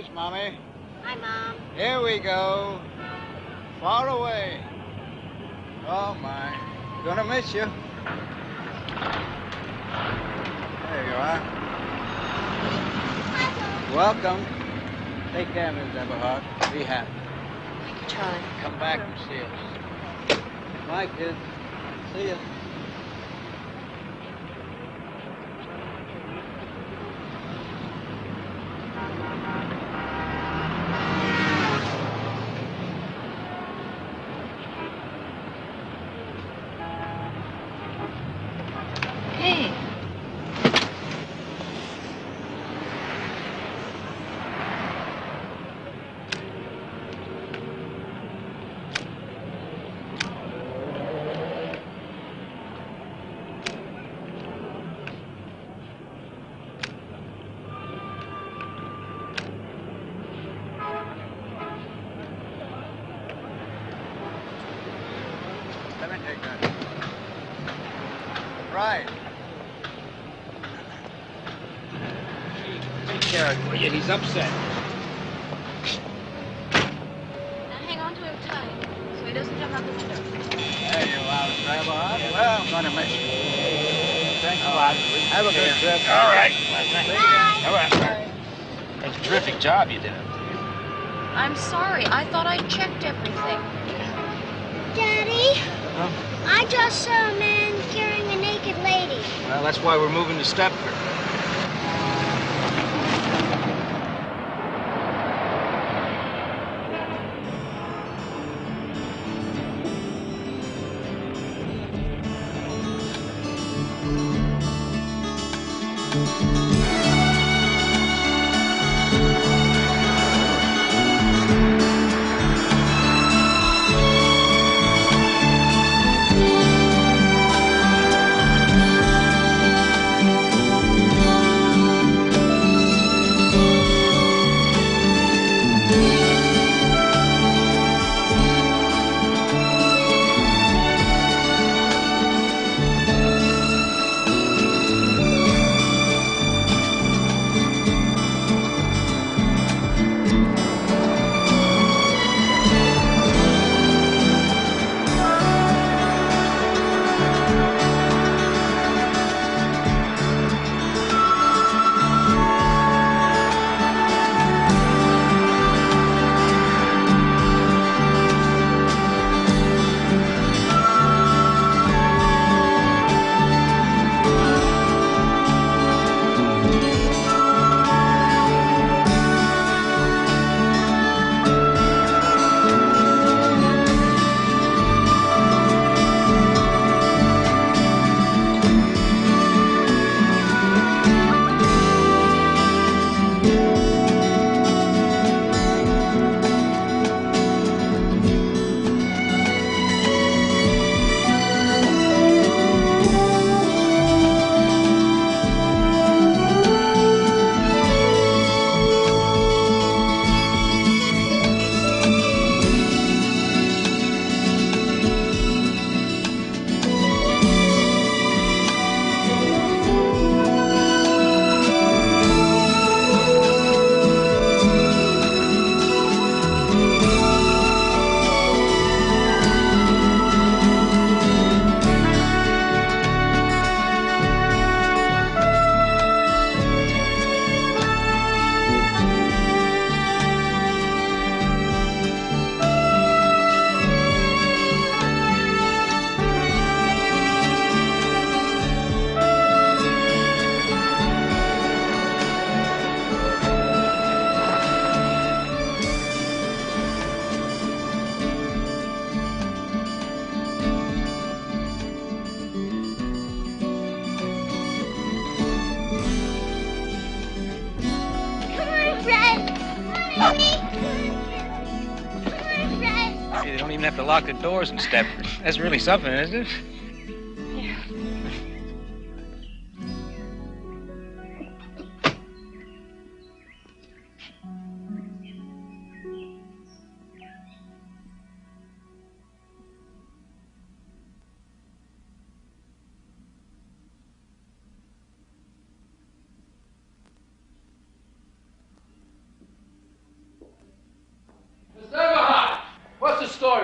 There's Mommy. Hi, Mom. Here we go. Far away. Oh, my. Gonna miss you. There you are. Welcome. Take care, Miss Eberhart. Be happy. Thank you, Charlie. Come back and see us. Bye, kids. See you. Hey. Let me take that. Right. Take care of him, will you? He's upset. Now hang on to him tight so he doesn't jump out the window. There you are, Miss Eberhart. Well, I'm gonna miss you. Thanks a lot. Have a good trip. All right. Bye. All right. That's a terrific job you did up there. I'm sorry. I thought I checked everything. Daddy, Huh? I just saw a man carrying a naked lady. Well, that's why we're moving to Stepford. Hey, they don't even have to lock the doors in Stepford. That's really something, isn't it? Yeah.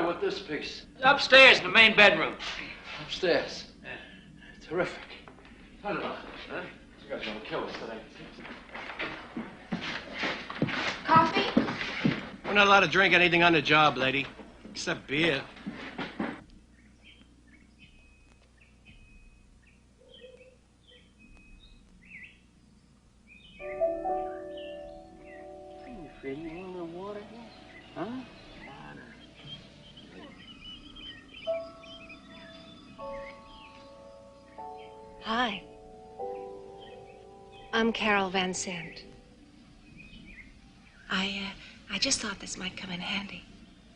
boy with this piece? Upstairs in the main bedroom. Upstairs. Terrific. Turn it on. Huh? You guys are gonna kill us today. Coffee? We're not allowed to drink anything on the job, lady. Except beer. Hey, you want a little water here? Huh? Water. Hi. I'm Carol Van Sant. I just thought this might come in handy.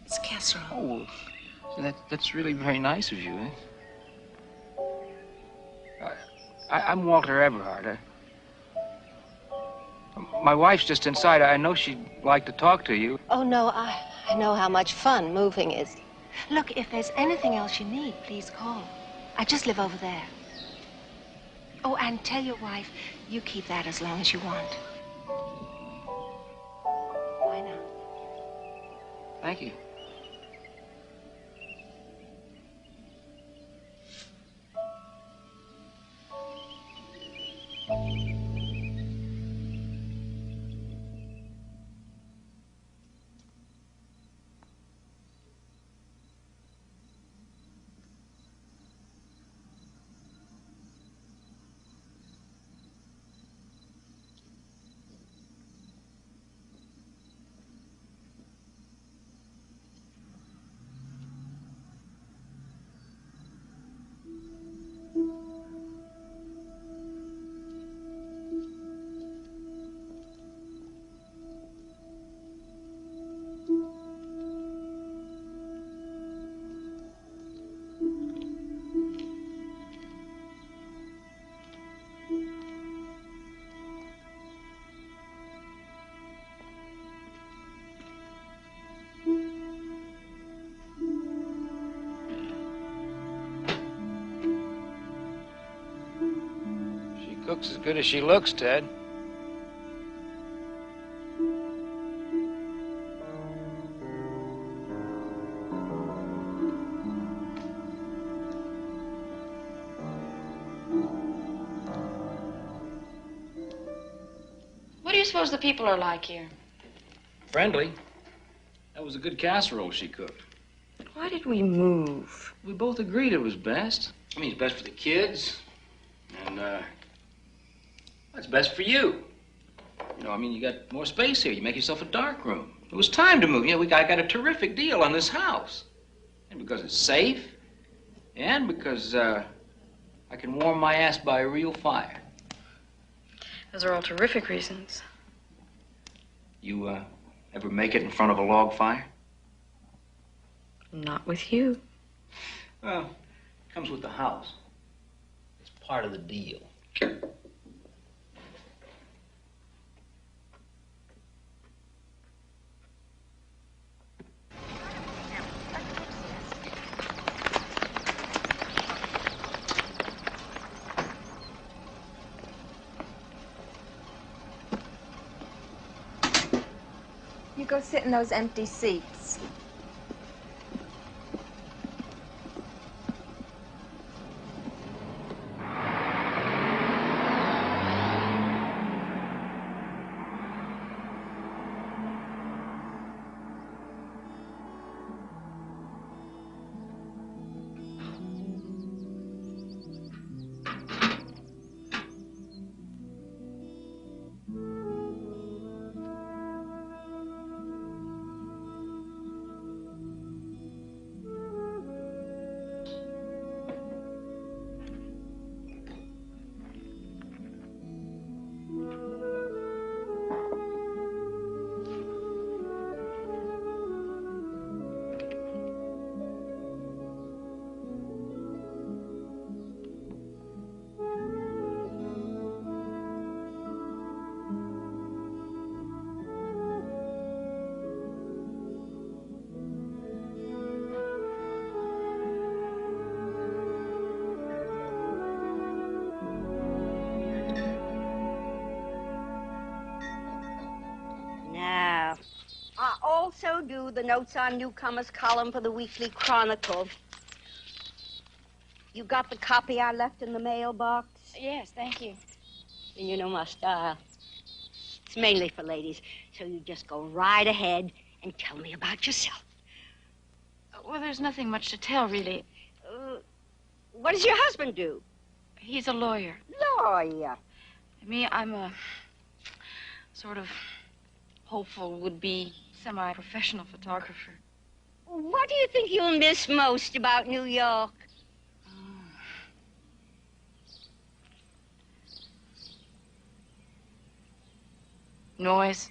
It's casserole. Oh, that's really very nice of you, eh? I'm Walter Eberhart. My wife's just inside. I know she'd like to talk to you. Oh, no, I know how much fun moving is. Look, if there's anything else you need, please call. I just live over there. Oh, and tell your wife you keep that as long as you want. Why not? Thank you. Cooks as good as she looks, Ted. What do you suppose the people are like here? Friendly. That was a good casserole she cooked. Why did we move? We both agreed it was best. I mean, it's best for the kids. And, it's best for you. You know, I mean, you got more space here. You make yourself a dark room. It was time to move. You know, I got a terrific deal on this house. And because it's safe, and because, I can warm my ass by a real fire. Those are all terrific reasons. You, ever make it in front of a log fire? Not with you. Well, it comes with the house. It's part of the deal. You go sit in those empty seats. do the notes on newcomers column for the Weekly Chronicle. You got the copy I left in the mailbox? Yes, thank you. And you know my style. It's mainly for ladies, so you just go right ahead and tell me about yourself. Well, there's nothing much to tell, really. What does your husband do? He's a lawyer. Lawyer? Me, I'm a sort of hopeful, would-be, semi-professional photographer. What do you think you'll miss most about New York? Noise.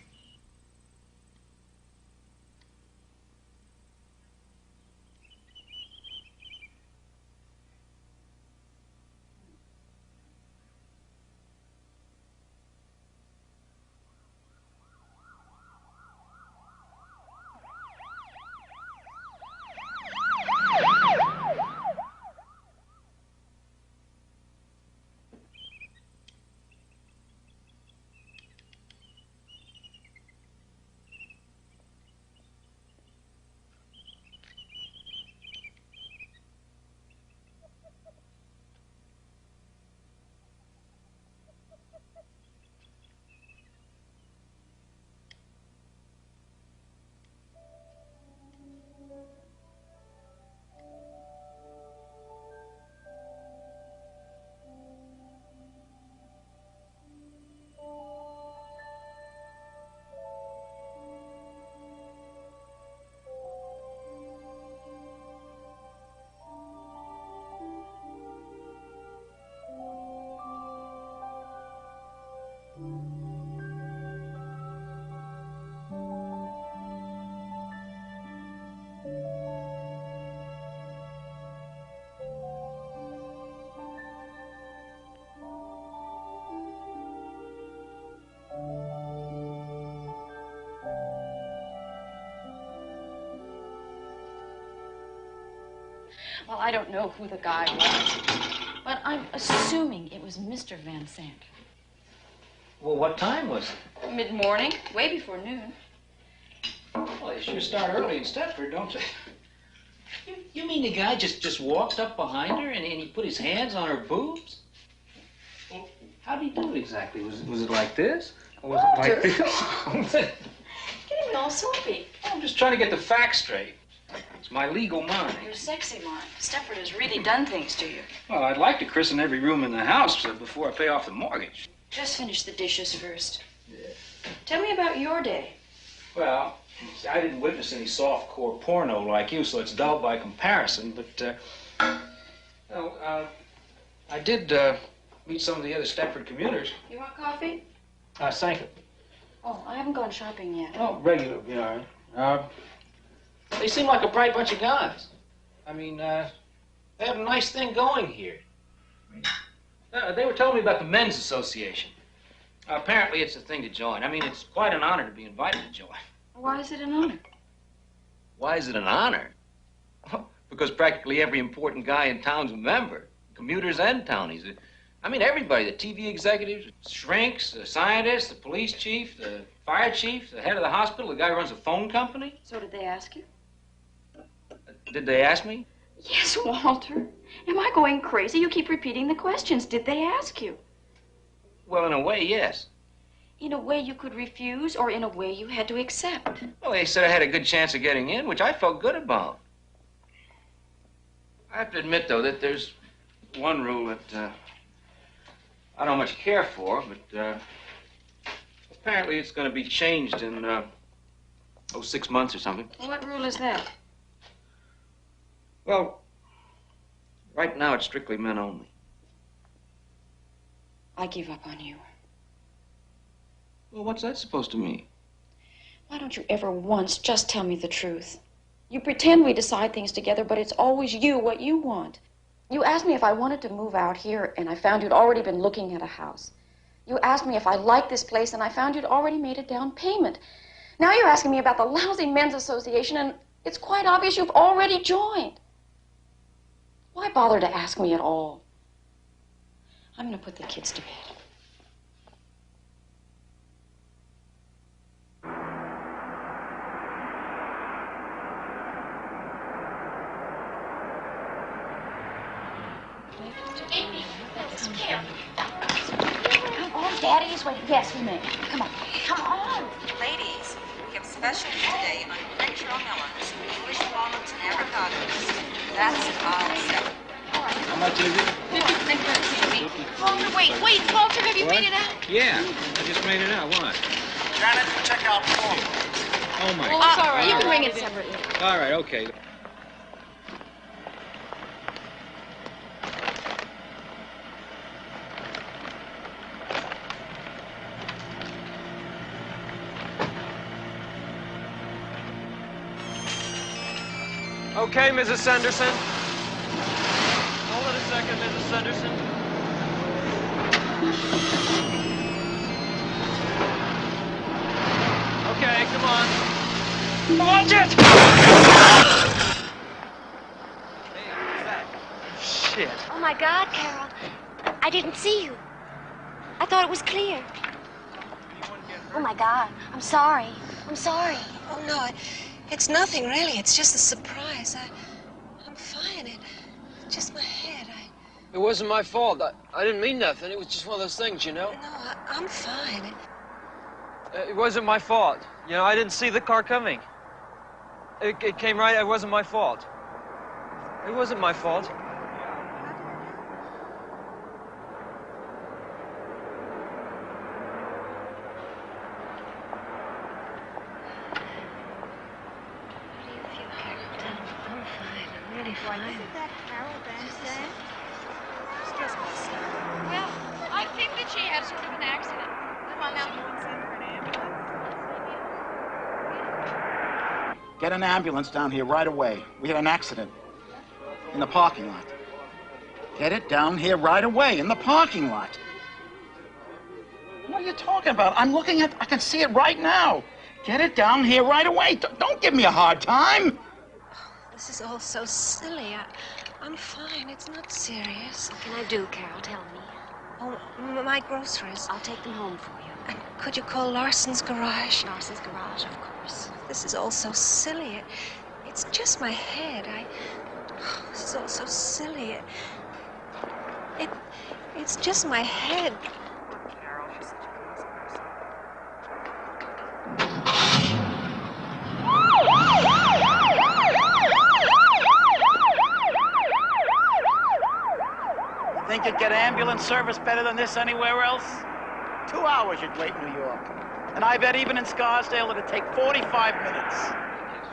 Well, I don't know who the guy was, but I'm assuming it was Mr. Van Sant. Well, what time was it? Mid-morning, way before noon. Well, they sure start early in Stepford, don't they? You mean the guy just walked up behind her and he put his hands on her boobs? Well, how did he do it exactly? Was it like this? Or was it like this? Getting me all soapy. I'm just trying to get the facts straight. It's my legal mind. Your sexy mind. Stepford has really done things to you. Well, I'd like to christen every room in the house before I pay off the mortgage. Just finish the dishes first. Yeah. Tell me about your day. Well, I didn't witness any soft-core porno like you, so it's dull by comparison, but, I did, meet some of the other Stepford commuters. You want coffee? Thank you. Oh, I haven't gone shopping yet. Oh, regular, be all right. They seem like a bright bunch of guys. I mean, they have a nice thing going here. They were telling me about the Men's Association. Apparently it's a thing to join. I mean, it's quite an honor to be invited to join. Why is it an honor? Why is it an honor? Because practically every important guy in town's a member. Commuters and townies. I mean, everybody. The TV executives, shrinks, the scientists, the police chief, the fire chief, the head of the hospital, the guy who runs a phone company. So did they ask you? Did they ask me? Yes, Walter. Am I going crazy? You keep repeating the questions. Did they ask you? Well, in a way, yes. In a way you could refuse, or in a way you had to accept? Well, they said I had a good chance of getting in, which I felt good about. I have to admit, though, that there's one rule that I don't much care for, but apparently it's going to be changed in 6 months or something. What rule is that? Well, right now it's strictly men only. I give up on you. Well, what's that supposed to mean? Why don't you ever once just tell me the truth? You pretend we decide things together, but it's always you, what you want. You asked me if I wanted to move out here, and I found you'd already been looking at a house. You asked me if I liked this place, and I found you'd already made a down payment. Now you're asking me about the lousy Men's Association, and it's quite obvious you've already joined. Why bother to ask me at all? I'm going to put the kids to bed. Here. Come on, Daddy's waiting. Yes, we may. Come on. Come on. Ladies, we have specials today on Rachel Melons, English walnuts and avocados. That's $1.07. How much is it? Walter, wait. Walter, have you made it out? Yeah, I just made it out. What? Janet, check out form. Oh, my. Oh, it's all right. You can bring it separately. All right, okay. Okay, Mrs. Sanderson. Hold it a second, Mrs. Sanderson. Okay, come on. Watch it! Hey, what's that? Shit. Oh, my God, Carol. I didn't see you. I thought it was clear. Oh, my God. I'm sorry. I'm sorry. Oh, no, it's nothing, really. It's just a surprise. I'm fine. It's just my head. It wasn't my fault. I didn't mean nothing. It was just one of those things, you know? No, I'm fine. It wasn't my fault. You know, I didn't see the car coming. It came right. It wasn't my fault. It wasn't my fault. Isn't that Carol Benson? It's just my stomach. Well, I think that she had sort of an accident. Come on now, you want to send for an ambulance? Get an ambulance down here right away. We had an accident in the parking lot. Get it down here right away in the parking lot. What are you talking about? I can see it right now. Get it down here right away. Don't give me a hard time. This is all so silly. I'm fine. It's not serious. What can I do, Carol? Tell me. Oh, my groceries. I'll take them home for you. And could you call Larson's garage? Larson's garage, of course. This is all so silly. It's just my head. This is all so silly. It's just my head. Carol, she's such a nice person. Think you'd get ambulance service better than this anywhere else? 2 hours you'd wait in New York. And I bet even in Scarsdale it'd take 45 minutes.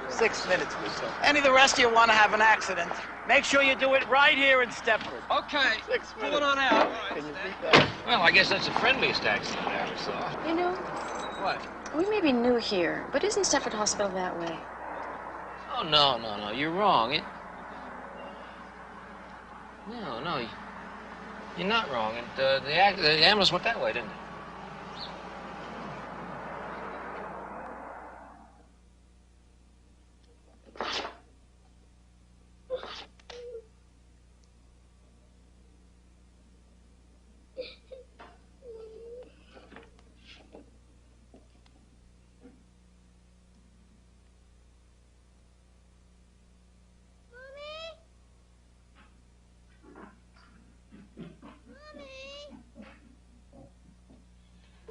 6 minutes or so. Any of the rest of you want to have an accident, make sure you do it right here in Stepford. Okay. 6 Pull minutes. it on out. Can you beat that? Well, I guess that's the friendliest accident I ever saw. You know, What? we may be new here, but isn't Stepford Hospital that way? Oh, no. You're wrong. No. You're not wrong. The ambulance went that way, didn't it?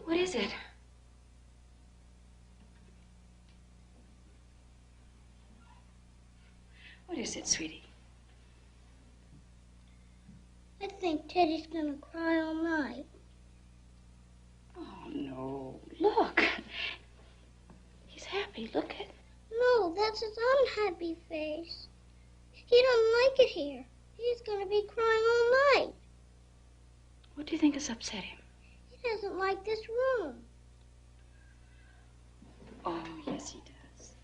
What is it? What is it, sweetie? I think Teddy's gonna cry all night. Oh, no. Look. He's happy. Look at... No, that's his unhappy face. He don't like it here. He's gonna be crying all night. What do you think has upset him? He doesn't like this room. Oh, yes, he does.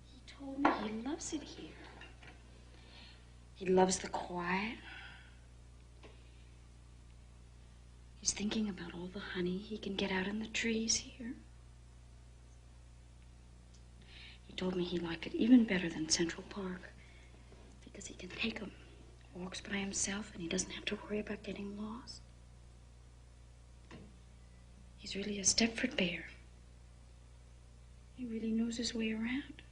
He told me he loves it here. He loves the quiet. He's thinking about all the honey he can get out in the trees here. He told me he liked it even better than Central Park because he can take him, walks by himself, and he doesn't have to worry about getting lost. He's really a Stepford bear. He really knows his way around.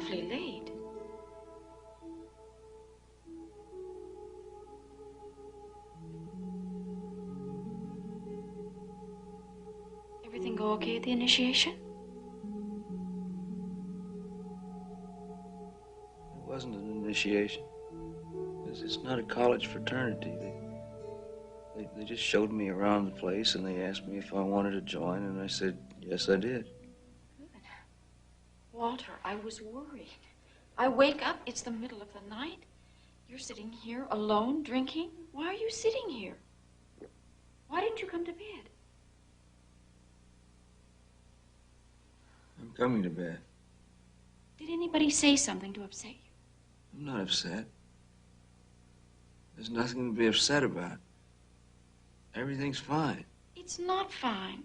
awfully late. Everything go okay at the initiation? It wasn't an initiation. It's not a college fraternity. They just showed me around the place, and they asked me if I wanted to join, and I said, yes, I did. Good. Walter, I was worried. I wake up, it's the middle of the night. You're sitting here alone, drinking. Why are you sitting here? Why didn't you come to bed? I'm coming to bed. Did anybody say something to upset you? I'm not upset. There's nothing to be upset about. Everything's fine. It's not fine.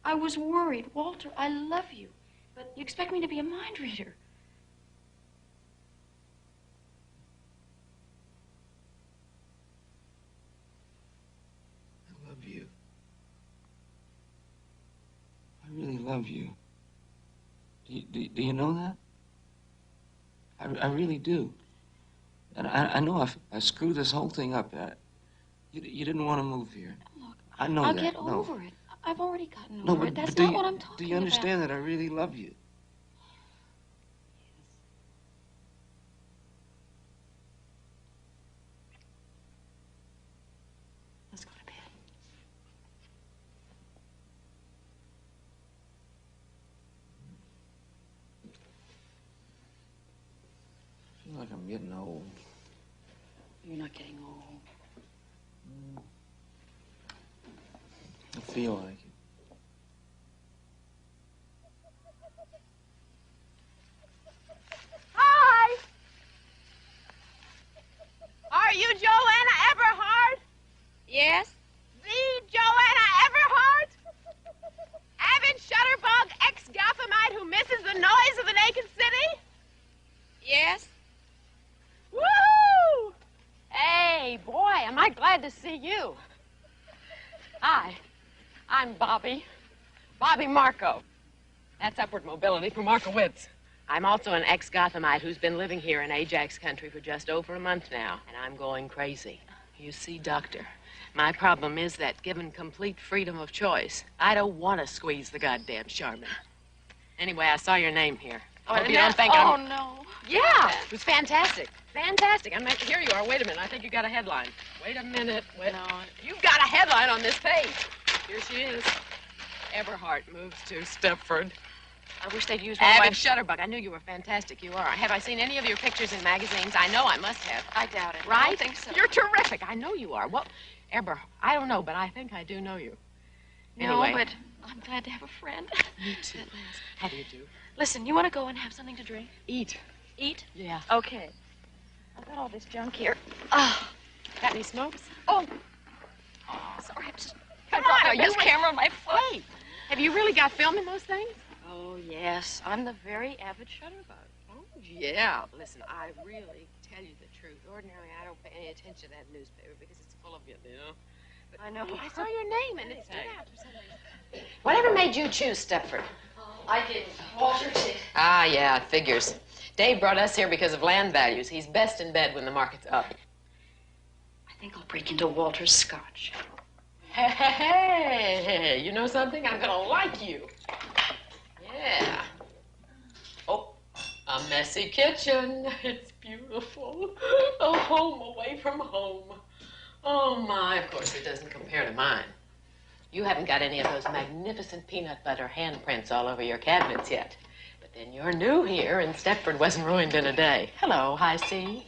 I was worried. Walter, I love you. But you expect me to be a mind reader. I love you. I really love you. Do you know that? I really do. And I know I screwed this whole thing up. You didn't want to move here. Look, I know I'll that. get over it. I've already gotten No, over but, it. That's but not what I'm talking about. do you understand that I really love you? Let's go to bed. I feel like I'm getting old. You're not getting old. I feel like it. Hi! Are you Joanna Eberhart? Yes? The Joanna Eberhart? Avid shutterbug ex-Gothamite who misses the noise of the naked city? Yes? Woo! Hey, boy, am I glad to see you. Hi, I'm Bobby Marco. That's upward mobility for Markowitz. I'm also an ex-Gothamite who's been living here in Ajax country for just over a month now, and I'm going crazy. You see, Doctor, my problem is that given complete freedom of choice, I don't want to squeeze the goddamn Charmin. Anyway, I saw your name here. I hope you don't think I'm... Oh, no. Yeah, it was fantastic. Fantastic. Here you are. Wait a minute. I think you got a headline. Wait a minute. Wait. No. You've got a headline on this page. Here she is. Eberhart moves to Stepford. I wish they'd use one of Avid my... shutterbug. I knew you were fantastic. You are. Have I seen any of your pictures in magazines? I know I must have. I doubt it. Right? I don't think so. You're terrific. I know you are. Well, Eberhart, I don't know, but I think I do know you. Anyway. No, but I'm glad to have a friend. Me too. How do you do? Listen, you want to go and have something to drink? Eat. Eat? Yeah. Okay. I've got all this junk here. Got any smokes? Oh, sorry. I just Come dropped on, my best camera on my foot. Hey, have you really got film in those things? Oh, yes. I'm the very avid shutterbug. Oh, yeah. Listen, I really tell you the truth. Ordinarily, I don't pay any attention to that newspaper because it's full of you know. But I know. I saw your name and it stood out for some reason. Whatever made you choose Stepford? I did. Walter did. Ah, yeah, it figures. Dave brought us here because of land values. He's best in bed when the market's up. I think I'll break into Walter's scotch. Hey, you know something? I'm gonna like you. Yeah. Oh, a messy kitchen. It's beautiful. A home away from home. Oh, my. Of course, it doesn't compare to mine. You haven't got any of those magnificent peanut butter handprints all over your cabinets yet. But then you're new here, and Stepford wasn't ruined in a day. Hello, High C.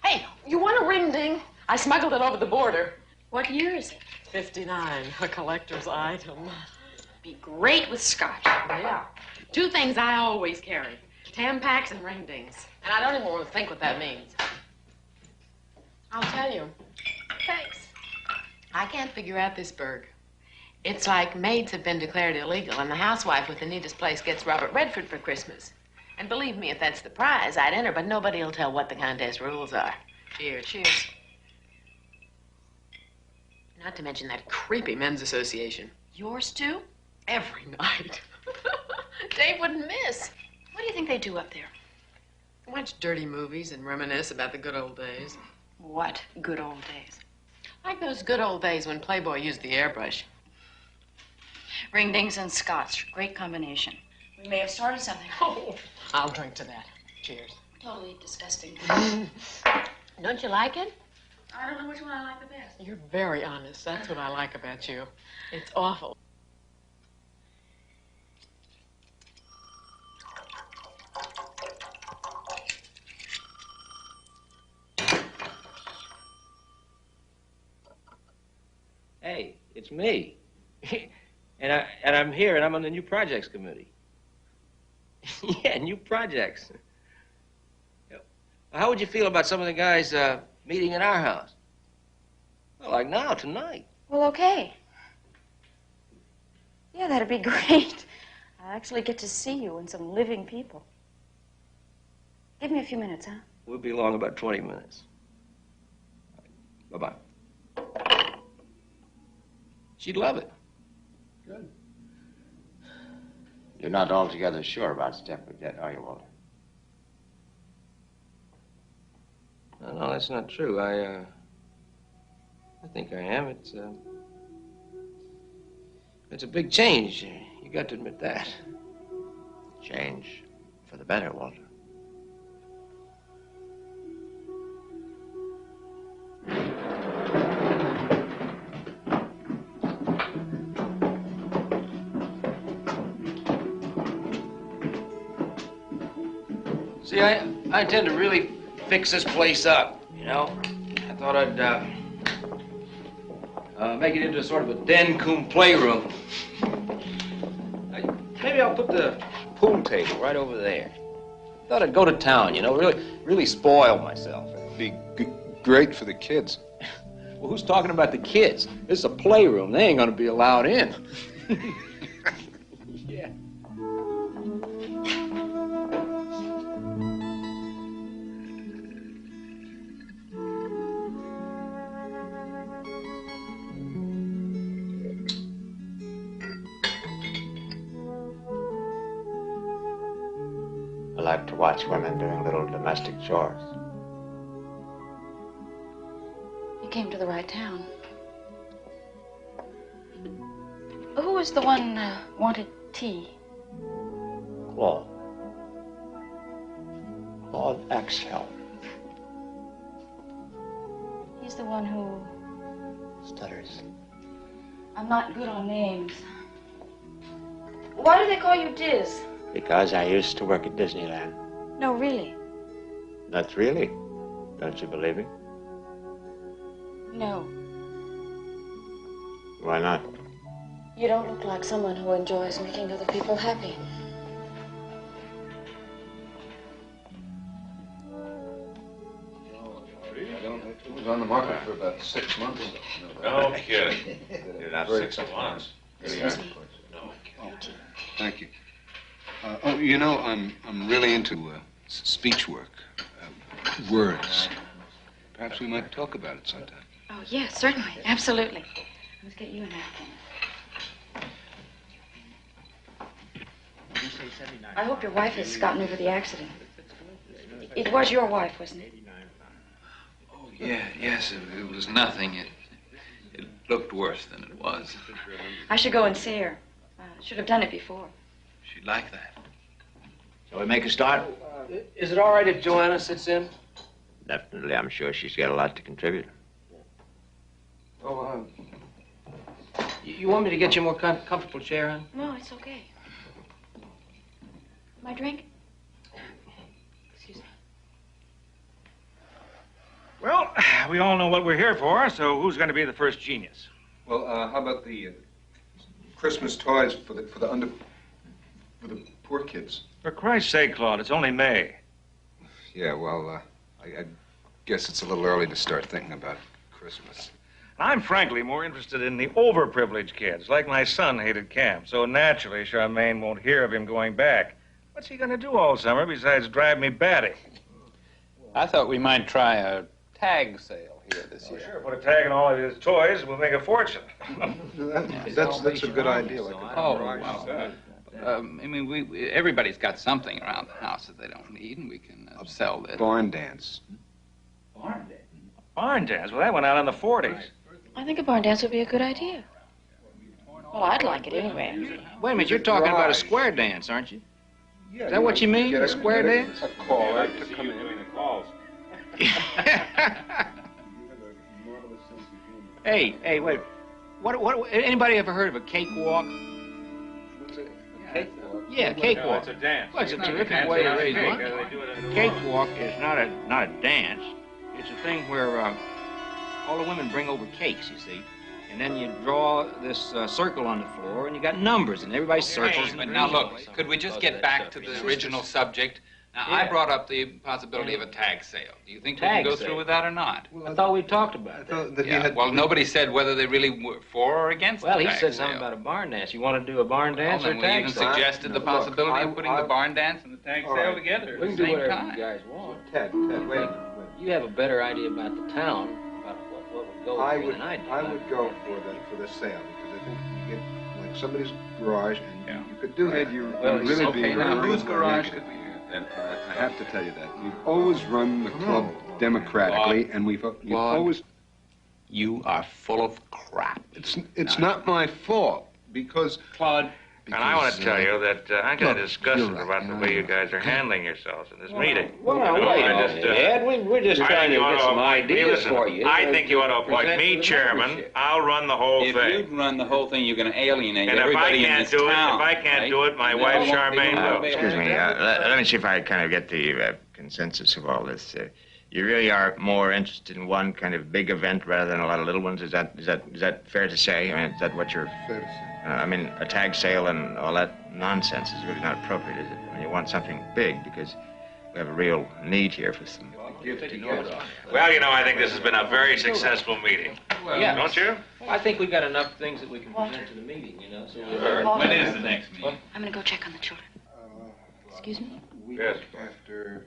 Hey, you want a ring ding? I smuggled it over the border. What year is it? 59, a collector's item. Be great with scotch. Yeah. Two things I always carry. Tampaks and ring dings. And I don't even want to think what that means. I'll tell you. Thanks. I can't figure out this burg. It's like maids have been declared illegal, and the housewife with the neatest place gets Robert Redford for Christmas. And believe me, if that's the prize, I'd enter, but nobody will tell what the contest rules are. Cheers. Cheers. Not to mention that creepy men's association. Yours, too? Every night. Dave wouldn't miss. What do you think they do up there? Watch dirty movies and reminisce about the good old days. What good old days? Like those good old days when Playboy used the airbrush. Ring-dings and scotch. Great combination. We may have started something. Oh, I'll drink to that. Cheers. Totally disgusting. Don't you like it? I don't know which one I like the best. You're very honest. That's what I like about you. It's awful. Hey, it's me. and I'm here, and I'm on the new projects committee. Yeah, new projects. How would you feel about some of the guys meeting at our house? Well, like now, tonight. Well, okay. Yeah, that'd be great. I'll actually get to see you and some living people. Give me a few minutes, huh? We'll be along about 20 minutes. Bye-bye. She'd love it. Good. You're not altogether sure about Stepford yet, are you, Walter? No, that's not true. I think I am. It's a big change. You got to admit that. Change for the better, Walter. See, I intend to really fix this place up, you know? I thought I'd make it into sort of a den cum playroom. Maybe I'll put the pool table right over there. Thought I'd go to town, you know, really spoil myself. Be great for the kids. Well, who's talking about the kids? This is a playroom. They ain't gonna be allowed in. Yeah. I like to watch women doing little domestic chores. You came to the right town. Who was the one wanted tea? Claude. Claude Axel. He's the one who... Stutters. I'm not good on names. Why do they call you Diz? Because I used to work at Disneyland. No, really. That's really. Don't you believe me? No. Why not? You don't look like someone who enjoys making other people happy. It was on the market for about 6 months. No kidding. You're not 6 months. Excuse me. No kidding. Thank you. You know, I'm really into speech work, words. Perhaps we might talk about it sometime. Oh, yes, certainly. Absolutely. Let's get you a napkin. I hope your wife has gotten over the accident. It was your wife, wasn't it? Oh, yeah, yes, it was nothing. It looked worse than it was. I should go and see her. Should have done it before. She'd like that. Shall we make a start? Is it all right if Joanna sits in? Definitely. I'm sure she's got a lot to contribute. Oh, you want me to get you a more comfortable chair, hon? No, it's okay. My drink? Excuse me. Well, we all know what we're here for, so who's going to be the first genius? Well, how about the Christmas toys for the poor kids? For Christ's sake, Claude, it's only May. Yeah, well, I guess it's a little early to start thinking about Christmas. I'm frankly more interested in the overprivileged kids, like my son hated camp. So naturally, Charmaine won't hear of him going back. What's he going to do all summer besides drive me batty? I thought we might try a tag sale here this year. Sure, put a tag on all of his toys, we'll make a fortune. That's a good idea. Oh, wow. I mean, everybody's got something around the house that they don't need, and we can sell this. Barn dance. Barn dance? Barn dance? Well, that went out in the 40s. I think a barn dance would be a good idea. Well, I'd like it anyway. Wait a minute, you're talking about a square dance, aren't you? Is that what you mean, a square dance? A caller to come in. Hey, wait. What, anybody ever heard of a cakewalk? Cakewalk? Yeah, cakewalk. It's a dance. Well, it's a terrific way to raise money. Cakewalk is not a dance. It's a thing where all the women bring over cakes, you see. And then you draw this circle on the floor, and you got numbers, and everybody circles. But now look, could we just get back to the original subject? Now, I brought up the possibility of a tag sale. Do you think we can go through with that or not? I thought we talked about that. Well, nobody said whether they really were for or against the tag Well, he said something sale. about a barn dance. You want to do a barn dance or a We tag even sale? suggested the possibility of putting the barn dance and the tag sale together We at can the do same whatever time. you guys want. Ted, wait a minute. You have a better idea about the town, about what would go I here would than I do. go for the sale because I think you get like somebody's garage and you could do that. You're really being Now, very whose garage negative. could we use? I have to tell you that we've always run the club democratically, and we've always. You are full of crap. It's not my fault because Claude. And I want to tell you that I'm kind of Look, disgusted you're right, about the way you guys are handling yourselves in this meeting. Well, You know, wait a I minute, Ed. We're just I trying think to you ought get some appoint me. ideas Listen, for you. I think you ought to appoint present me to the chairman. membership. I'll run the whole If thing. you run the whole thing, you're going to alienate And if I everybody in can't this do it, town. if I can't right? do it, my And wife they won't be Charmaine able will. to- Excuse me, let me see if I kind of get the consensus of all this. You really are more interested in one kind of big event rather than a lot of little ones. Is that fair to say? I mean, is that what you're? Fair to say. I mean, a tag sale and all that nonsense is really not appropriate, is it? I mean, you want something big because we have a real need here for some. Well, you know, I think this has been a very successful meeting. Yeah. Don't you? Well, I think we've got enough things that we can present to the meeting, you know. So When is the next meeting? I'm going to go check on the children. Excuse me? Yes. After.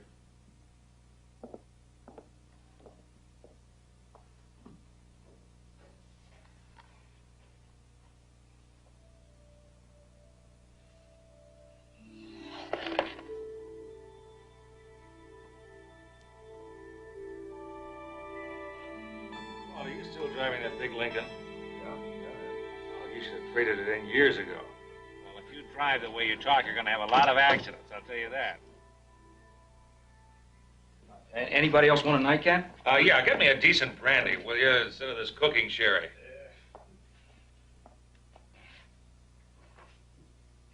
Oh, are you still driving that big Lincoln? Yeah. Oh, you should have traded it in years ago. Well, if you drive the way you talk, you're going to have a lot of accidents, I'll tell you that. Anybody else want a nightcap? Yeah, get me a decent brandy, will you, instead of this cooking sherry.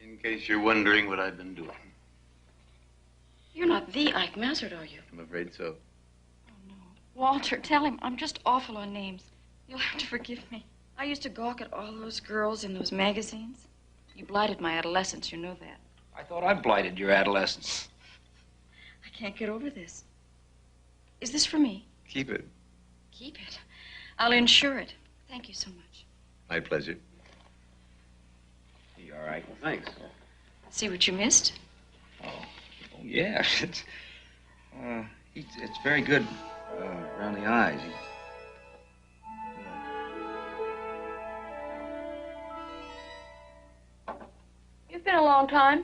In case you're wondering what I've been doing. You're not the Ike Mazzard, are you? I'm afraid so. Walter, tell him I'm just awful on names. You'll have to forgive me. I used to gawk at all those girls in those magazines. You blighted my adolescence, you know that. I thought I blighted your adolescence. I can't get over this. Is this for me? Keep it. Keep it. I'll insure it. Thank you so much. My pleasure. You all right? Well, thanks. See what you missed? Oh yeah. It's very good around the eyes. You've been a long time.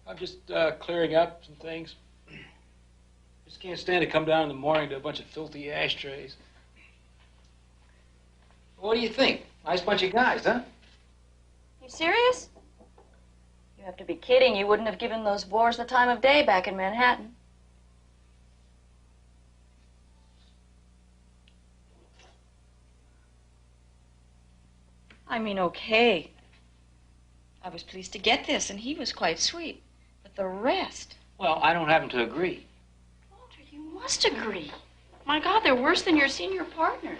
I'm just clearing up some things. Just can't stand to come down in the morning to a bunch of filthy ashtrays. What do you think? Nice bunch of guys, huh? You serious? You have to be kidding. You wouldn't have given those bores the time of day back in Manhattan. I mean, okay. I was pleased to get this, and he was quite sweet. But the rest... Well, I don't happen to agree. Walter, you must agree. My God, they're worse than your senior partners.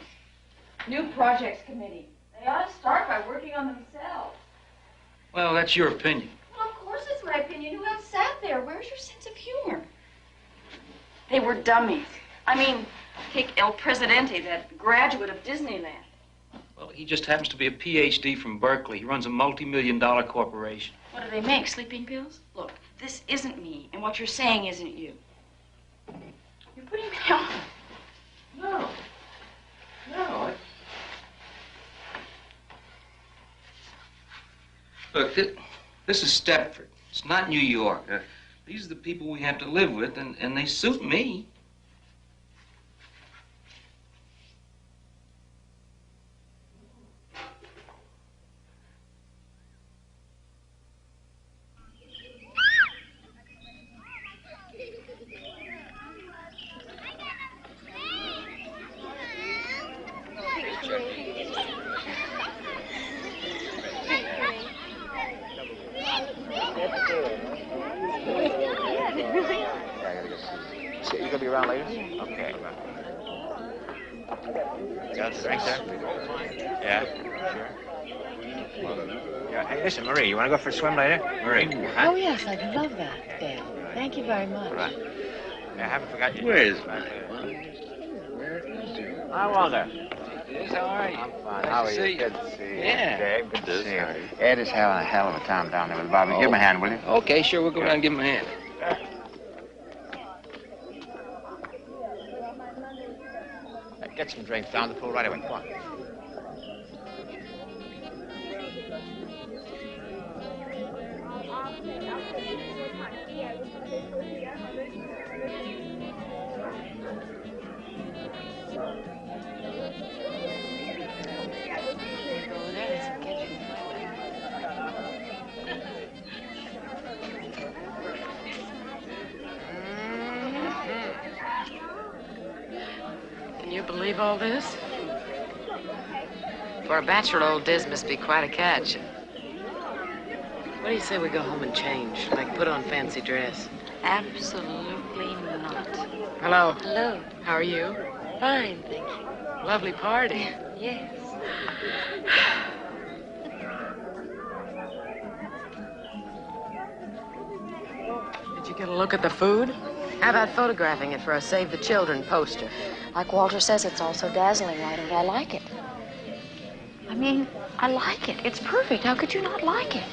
New Projects Committee. They ought to start by working on themselves. Well, that's your opinion. Well, of course it's my opinion. Who else sat there? Where's your sense of humor? They were dummies. I mean, take El Presidente, that graduate of Disneyland. Well, he just happens to be a PhD from Berkeley. He runs a multi-million-dollar corporation. What do they make, sleeping pills? Look, this isn't me, and what you're saying isn't you. You're putting me on. No. No. Look, This is Stepford. It's not New York. These are the people we have to live with, and they suit me. You gonna be around later? Okay. Got the drink there? Yeah. Sure. Yeah. Hey, listen, Marie, you want to go for a swim later? Marie. Huh? Oh, yes, I'd love that, Dale. Thank you very much. Right. I haven't forgotten you. Where is it? Hi, Walter. How are you? I'm fine. Nice How to are you? see you. Good to see you. Yeah. Dave, good to see you. Ed is having a hell of a time down there with Bobby. Give him a hand, will you? Okay, sure. We'll go down and give him a hand. Get some drinks down the pool right away. Come on. Can you believe all this? For a bachelor, old Diz must be quite a catch. What do you say we go home and change? Like put on fancy dress? Absolutely not. Hello. Hello. How are you? Fine, thank you. Lovely party. Yes. Did you get a look at the food? How about photographing it for a Save the Children poster? Like Walter says, it's all so dazzling, right? And I like it. I mean, I like it. It's perfect. How could you not like it?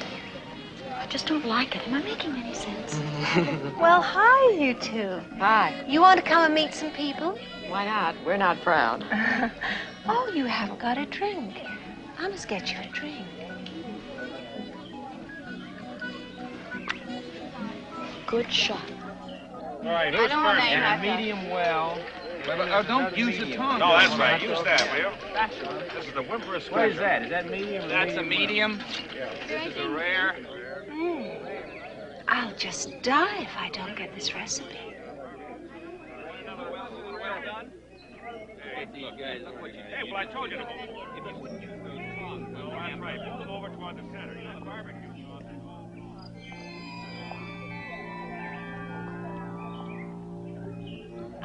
I just don't like it. Am I making any sense? Well, hi, you two. Hi. You want to come and meet some people? Why not? We're not proud. Oh, you haven't got a drink. I must get you a drink. Good shot. All right, who's first? And a medium well. Don't use the tongue. No, that's right. Use that, will you? This is the whimper of What is that? Is that medium? That's a medium. This is a rare. I'll just die if I don't get this recipe. Hey, well, I told you to move. If you wouldn't use the tongue, well, that's right. Move them over toward the center. You know, barbecue.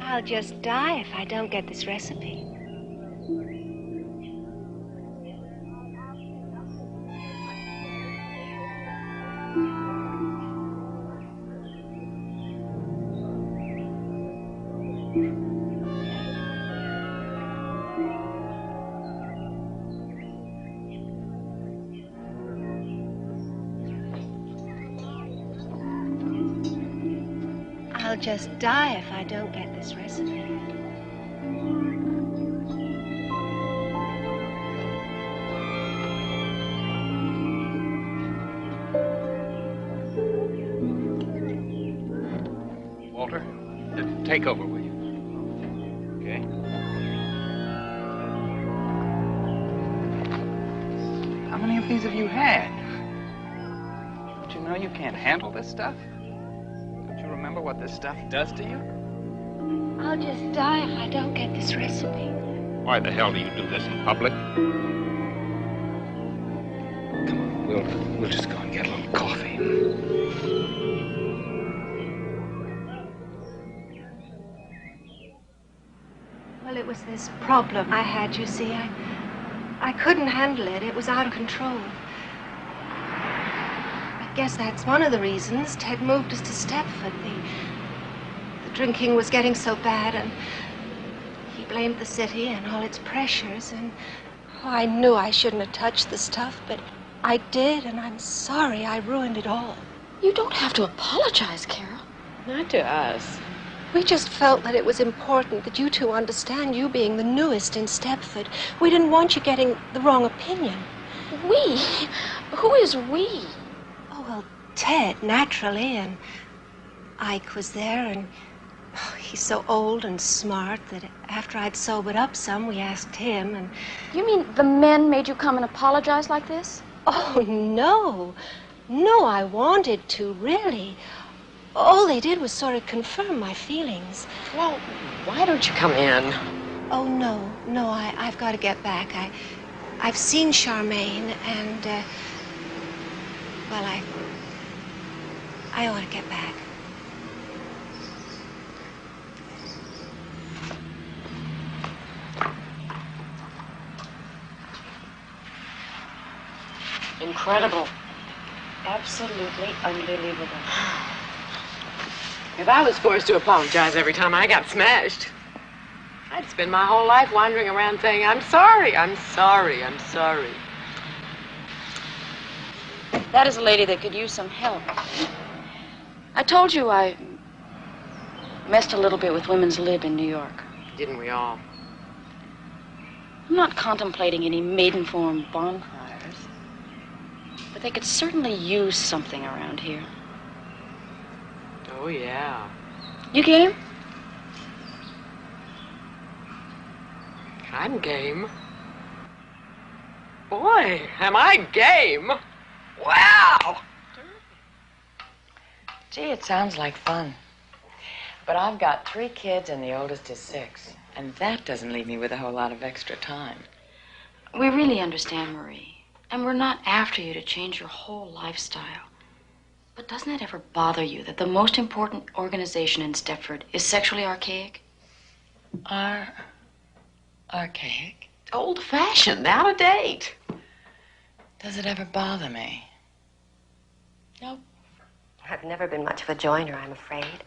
I'll just die if I don't get this recipe. I'll just die if I don't get this recipe. Walter, take over, will you? Okay. How many of these have you had? Don't you know you can't handle this stuff? Don't you remember what this stuff does to you? I'll just die if I don't get this recipe. Why the hell do you do this in public? Come on, we'll just go and get a little coffee. Well, it was this problem I had, you see. I couldn't handle it. It was out of control. I guess that's one of the reasons Ted moved us to Stepford. The drinking was getting so bad, and he blamed the city and all its pressures, and I knew I shouldn't have touched the stuff, but I did, and I'm sorry I ruined it all. You don't have to apologize, Carol. Not to us. We just felt that it was important that you two understand, you being the newest in Stepford. We didn't want you getting the wrong opinion. We? Who is we? Oh, Well, Ted, naturally, and Ike was there, and he's so old and smart that after I'd sobered up some, we asked him, and... You mean the men made you come and apologize like this? Oh, no. No, I wanted to, really. All they did was sort of confirm my feelings. Well, why don't you come in? Oh, no, I've got to get back. I've seen Charmaine, and, well, I ought to get back. Incredible. Absolutely unbelievable. If I was forced to apologize every time I got smashed, I'd spend my whole life wandering around saying, I'm sorry, I'm sorry, I'm sorry. That is a lady that could use some help. I told you I messed a little bit with Women's Lib in New York. Didn't we all? I'm not contemplating any maiden-form bonfires, but they could certainly use something around here. Oh, yeah. You game? I'm game. Boy, am I game! Wow! Gee, it sounds like fun. But I've got 3 kids and the oldest is 6. And that doesn't leave me with a whole lot of extra time. We really understand, Marie. And we're not after you to change your whole lifestyle. But doesn't it ever bother you that the most important organization in Stepford is sexually archaic? Archaic? Old-fashioned, out of date. Does it ever bother me? Nope. I've never been much of a joiner, I'm afraid.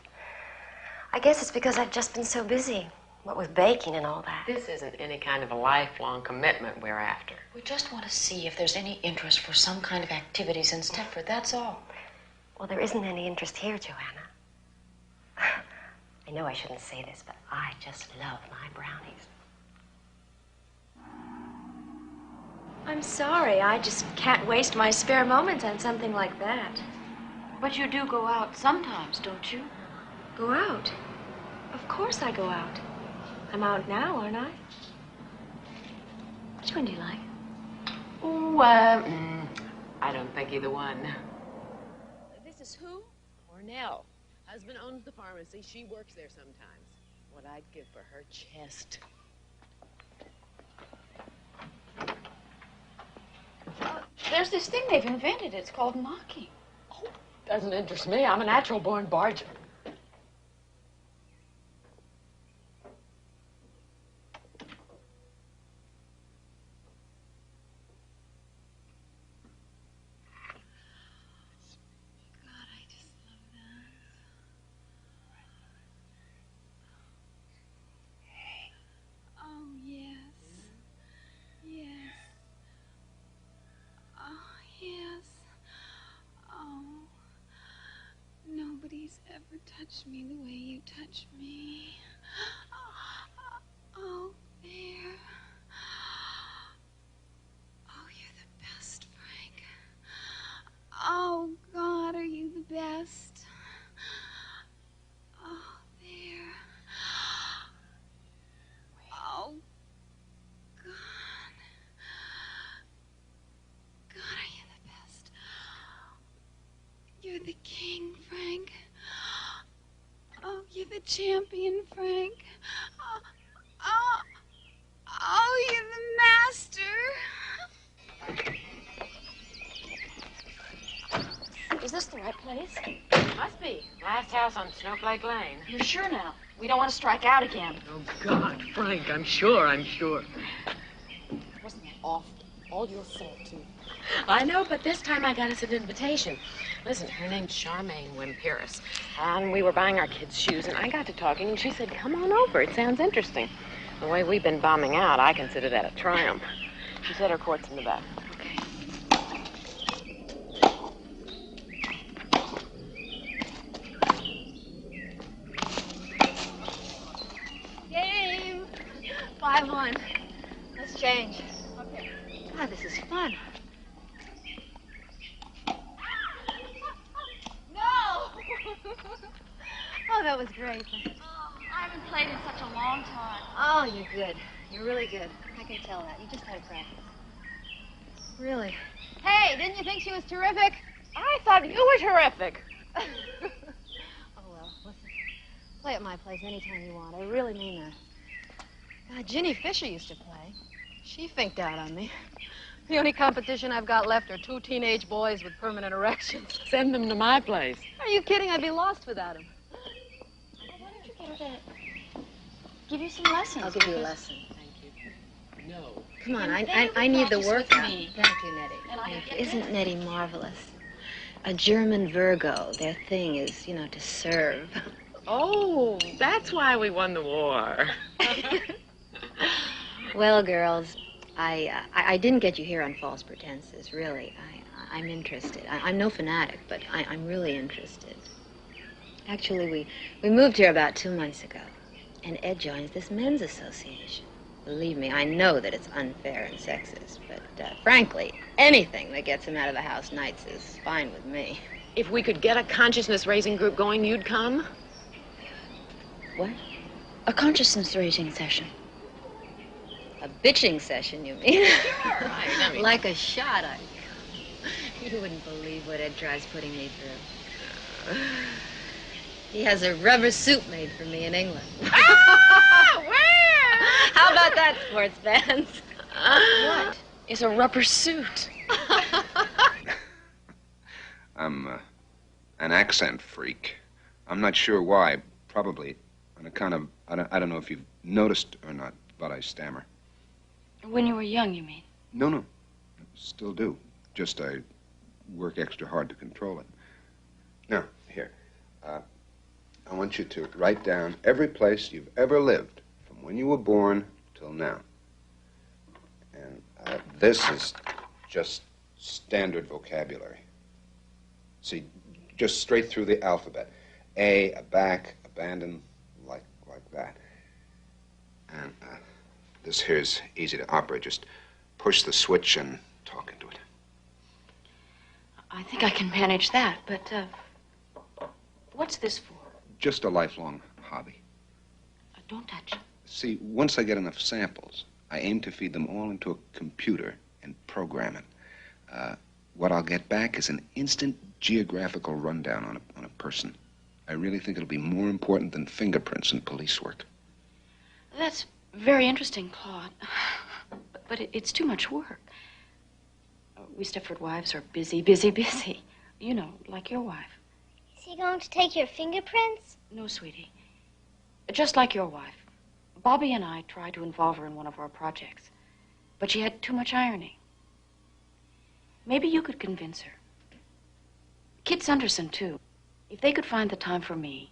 I guess it's because I've just been so busy. What with baking and all that. This isn't any kind of a lifelong commitment we're after. We just want to see if there's any interest for some kind of activities in Stepford, that's all. Well, there isn't any interest here, Joanna. I know I shouldn't say this, but I just love my brownies. I'm sorry. I just can't waste my spare moments on something like that. But you do go out sometimes, don't you? Go out? Of course I go out. I'm out now, aren't I? Which one do you like? Oh, I don't think either one. This is who? Cornell. Husband owns the pharmacy. She works there sometimes. What I'd give for her chest. There's this thing they've invented. It's called knocking. Doesn't interest me. I'm a natural-born barger. Nobody's ever touched me the way you touch me. Oh, there. Oh, you're the best, Frank. Oh, God, are you the best? Oh, there. Oh, God. God, are you the best? You're the king, Frank. Oh, you're the champion, Frank. Oh, you're the master. Is this the right place? Must be. Last house on Snowflake Lane. You're sure now? We don't want to strike out again. Oh, God, Frank, I'm sure. Wasn't that awful? All your fault, too. I know, but this time I got us an invitation. Listen, her name's Charmaine Wimperis. And we were buying our kids' shoes, and I got to talking, and she said, come on over. It sounds interesting. The way we've been bombing out, I consider that a triumph. She said her court's in the back. Okay. Game. 5-1. Let's change. Okay. God, this is fun. that was great. I haven't played in such a long time. Oh, you're good. You're really good. I can tell that. You just had practice. Really. Hey, didn't you think she was terrific? I thought you were terrific. Oh, well, listen. Play at my place anytime you want. I really mean that. God, Ginny Fisher used to play. She finked out on me. The only competition I've got left are 2 teenage boys with permanent erections. Send them to my place. Are you kidding? I'd be lost without them. Why don't you get her to give you some lessons? I'll give you a lesson. No. Come on, And I need the practice with workout. me. Thank you, Nettie. And I Thank get you. Isn't Nettie marvelous? A German Virgo. Their thing is, you know, to serve. Oh, that's why we won the war. Well, girls, I didn't get you here on false pretenses, really. I'm interested. I'm no fanatic, but I'm really interested. Actually, we moved here about 2 months ago, and Ed joins this men's association. Believe me, I know that it's unfair and sexist, but frankly, anything that gets him out of the house nights is fine with me. If we could get a consciousness-raising group going, you'd come? What? A consciousness-raising session. A bitching session, you mean? Sure, right. I mean... Like a shot, You wouldn't believe what Ed tries putting me through. He has a rubber suit made for me in England. Ah! Where? How about that, sports fans? What is a rubber suit? I'm an accent freak. I'm not sure why. Probably on account of, I don't know if you've noticed or not, but I stammer. When you were young, you mean? No. Still do. Just I work extra hard to control it. Now, here. I want you to write down every place you've ever lived, from when you were born till now. And this is just standard vocabulary. See, just straight through the alphabet. Aback, abandon, like that. And this here's easy to operate. Just push the switch and talk into it. I think I can manage that, but what's this for? Just a lifelong hobby. Don't touch it. See, once I get enough samples, I aim to feed them all into a computer and program it. What I'll get back is an instant geographical rundown on a person. I really think it'll be more important than fingerprints in police work. That's very interesting, Claude. But it's too much work. We Stepford Wives are busy. You know, like your wife. Is he going to take your fingerprints? No, sweetie. Just like your wife. Bobby and I tried to involve her in one of our projects, but she had too much ironing. Maybe you could convince her. Kit Sunderson, too. If they could find the time for me,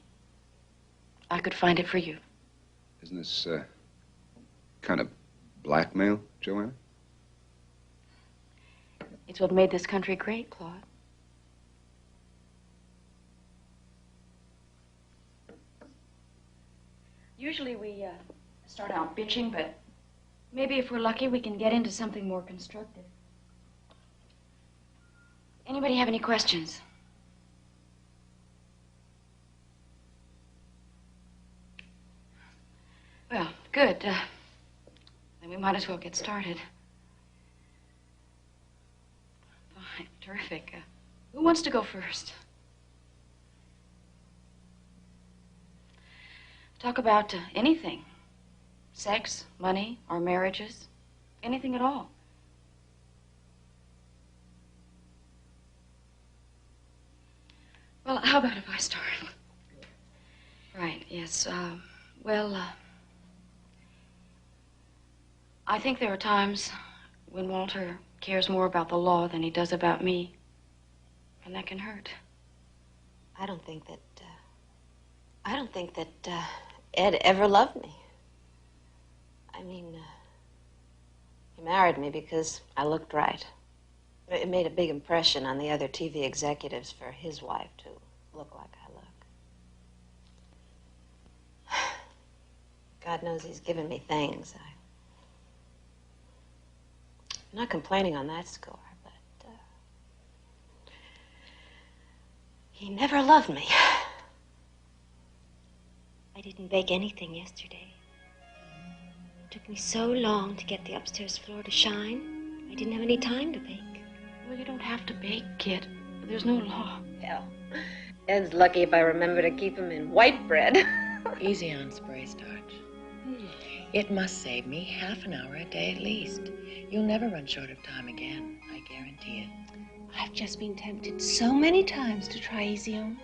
I could find it for you. Isn't this kind of blackmail, Joanna? It's what made this country great, Claude. Usually we start out bitching, but maybe if we're lucky, we can get into something more constructive. Anybody have any questions? Well, good. Then we might as well get started. Fine, terrific. Who wants to go first? Talk about anything. Sex, money, our marriages, anything at all. Well, how about if I start? Right, yes. I think there are times when Walter cares more about the law than he does about me. And that can hurt. I don't think that Ed ever loved me. I mean, he married me because I looked right. It made a big impression on the other TV executives for his wife to look like I look. God knows he's given me things. I'm not complaining on that score, but he never loved me. I didn't bake anything yesterday. It took me so long to get the upstairs floor to shine. I didn't have any time to bake. Well, you don't have to bake, kid. There's no law. Hell, Ed's lucky if I remember to keep him in white bread. Easy on spray starch. It must save me half an hour a day at least. You'll never run short of time again, I guarantee it. I've just been tempted so many times to try Easy On.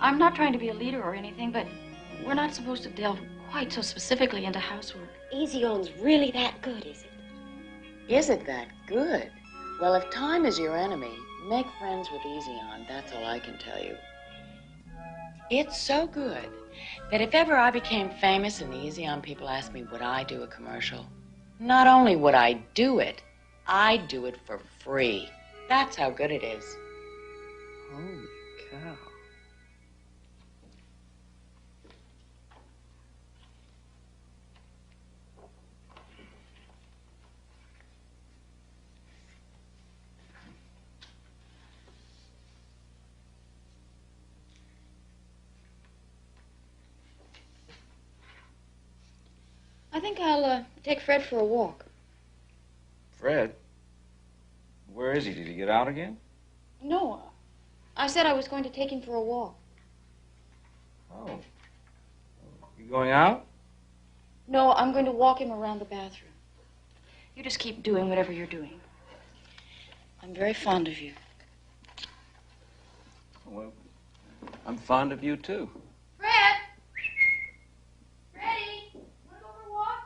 I'm not trying to be a leader or anything, but we're not supposed to delve quite so specifically into housework. Easy On's really that good, is it? Is it that good? Well, if time is your enemy, make friends with Easy On. That's all I can tell you. It's so good that if ever I became famous and the Easy On people asked me, would I do a commercial? Not only would I do it, I'd do it for free. That's how good it is. Holy cow. I think I'll take Fred for a walk. Fred? Where is he? Did he get out again? No, I said I was going to take him for a walk. Oh. You going out? No, I'm going to walk him around the bathroom. You just keep doing whatever you're doing. I'm very fond of you. Well, I'm fond of you, too. Fred! Freddie! Want to go for a walk?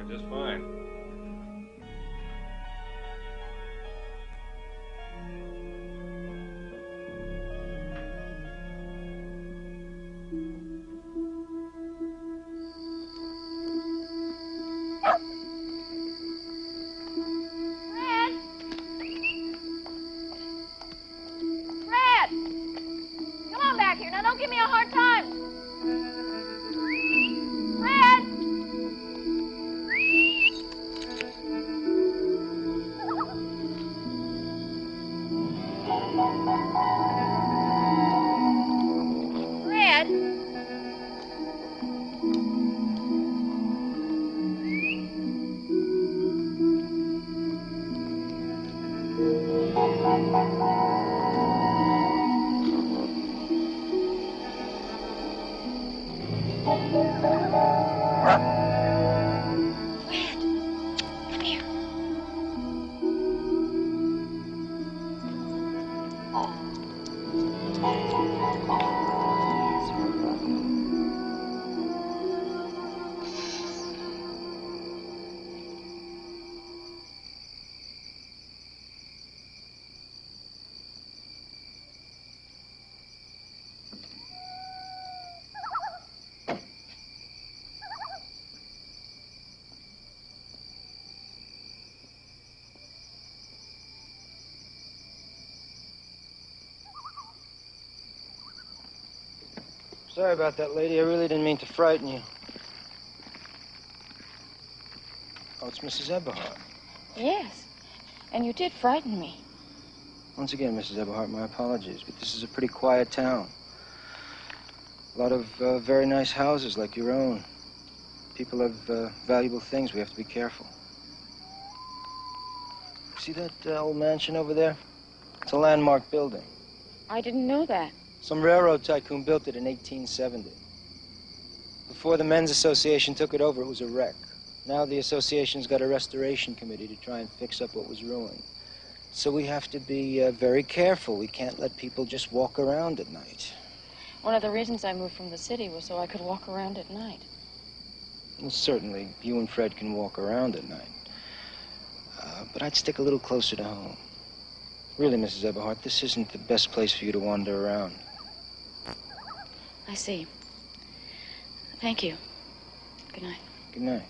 Just fine. Fred! Come on back here. Now, don't give me a hard time. Fred! Fred! Come here. Sorry about that, lady. I really didn't mean to frighten you. Oh, it's Mrs. Eberhart. Yes, and you did frighten me. Once again, Mrs. Eberhart, my apologies, but this is a pretty quiet town. A lot of very nice houses like your own. People have valuable things. We have to be careful. See that old mansion over there? It's a landmark building. I didn't know that. Some railroad tycoon built it in 1870. Before the Men's Association took it over, it was a wreck. Now the association's got a restoration committee to try and fix up what was ruined. So we have to be very careful. We can't let people just walk around at night. One of the reasons I moved from the city was so I could walk around at night. Well, certainly, you and Fred can walk around at night. But I'd stick a little closer to home. Really, Mrs. Eberhart, this isn't the best place for you to wander around. I see. Thank you. Good night. Good night.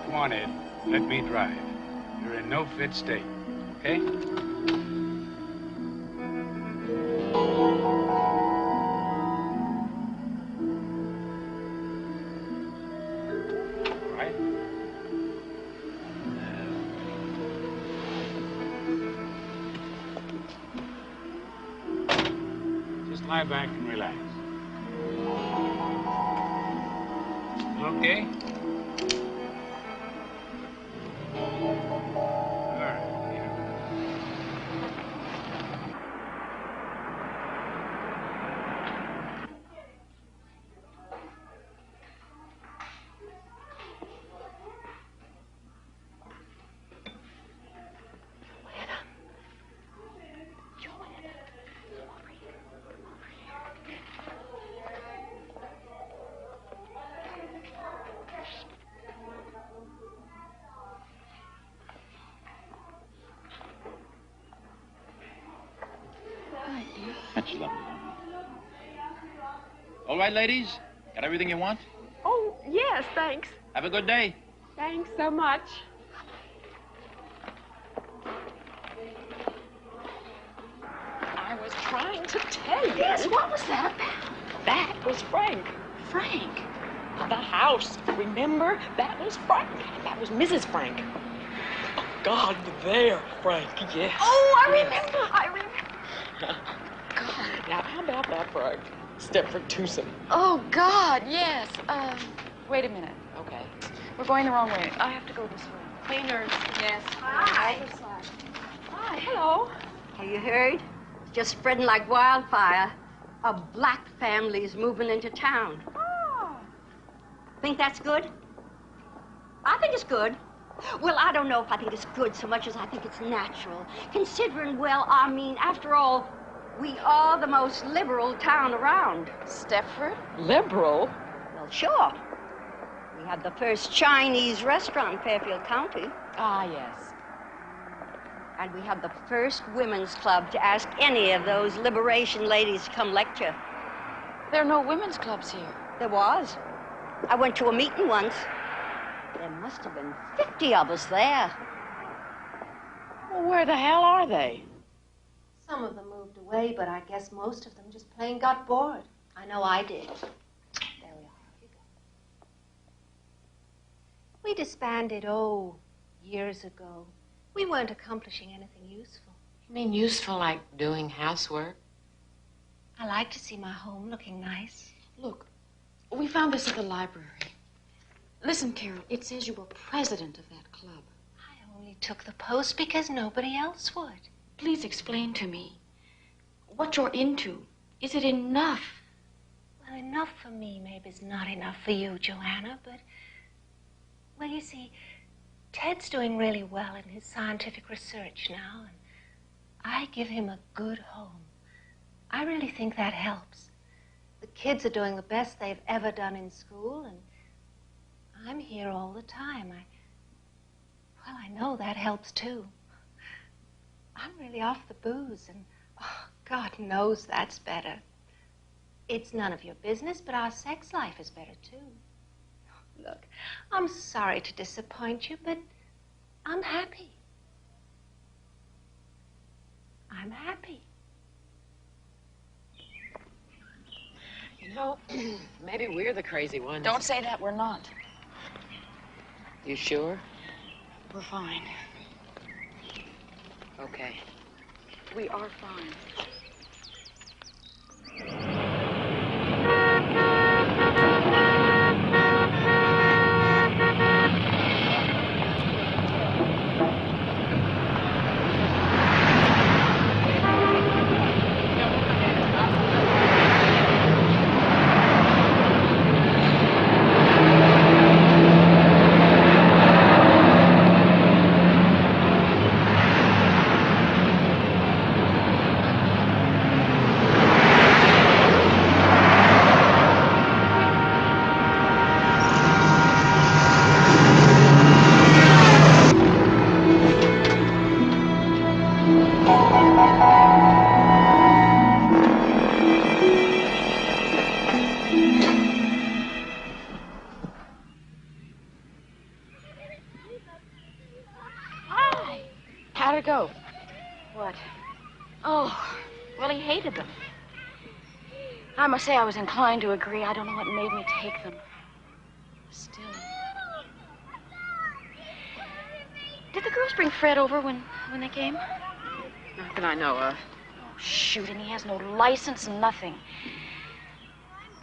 Come on, Ed. Let me drive. You're in no fit state, okay? Right? Just lie back and relax. Okay? That's lovely. All right, ladies? Got everything you want? Oh, yes, thanks. Have a good day. Thanks so much. I was trying to tell you. Yes, what was that about? That was Frank. Frank? The house, remember? That was Frank. That was Mrs. Frank. Oh, God, there, Frank, yes. Oh, I remember. God. Now, how about that, Frank? Stepford twosome. Oh, God, yes. Wait a minute. Okay. We're going the wrong way. I have to go this way. Cleaners. Yes. Hi. Hi. Hello. Have you heard? It's just spreading like wildfire. A black family's moving into town. Oh. Think that's good? I think it's good. Well, I don't know if I think it's good so much as I think it's natural. Considering, well, I mean, after all, we are the most liberal town around. Stepford? Liberal? Well, sure. We had the first Chinese restaurant in Fairfield County. Ah, yes. And we had the first women's club to ask any of those liberation ladies to come lecture. There are no women's clubs here. There was. I went to a meeting once. There must have been 50 of us there. Well, where the hell are they? Some of them moved away, but I guess most of them just plain got bored. I know I did. There we are. Here you go. We disbanded, years ago. We weren't accomplishing anything useful. You mean useful like doing housework? I like to see my home looking nice. Look, we found this at the library. Listen, Carol, it says you were president of that club. I only took the post because nobody else would. Please explain to me what you're into. Is it enough? Well, enough for me maybe is not enough for you, Joanna, but... Well, you see, Ted's doing really well in his scientific research now, and I give him a good home. I really think that helps. The kids are doing the best they've ever done in school, and I'm here all the time. I know that helps, too. I'm really off the booze, and God knows that's better. It's none of your business, but our sex life is better, too. Look, I'm sorry to disappoint you, but I'm happy. I'm happy. You know, maybe we're the crazy ones. Don't say that. We're not. You sure? We're fine. Okay. We are fine. How'd it go? What? Oh, well, he hated them. I must say I was inclined to agree. I don't know what made me take them. Still. Did the girls bring Fred over when they came? Not that I know of. Oh, shoot, and he has no license, nothing.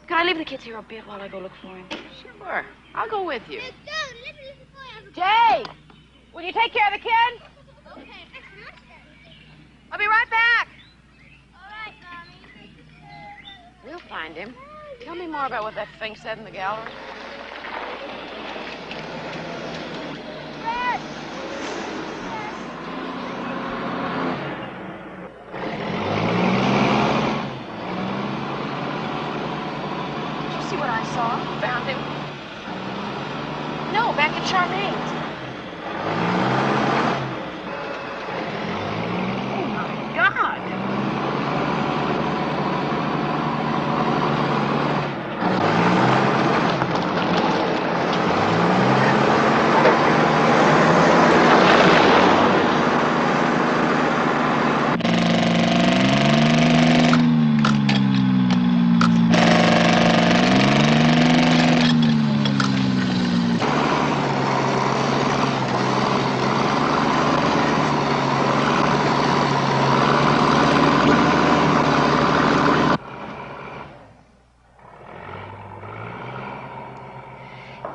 Can I leave the kids here a bit while I go look for him? Sure. I'll go with you. Jay! Will you take care of the kid? I'll be right back. We'll find him. Tell me more about what that thing said in the gallery. Fred! Did you see what I saw? Found him? No, back at Charmaine's. God!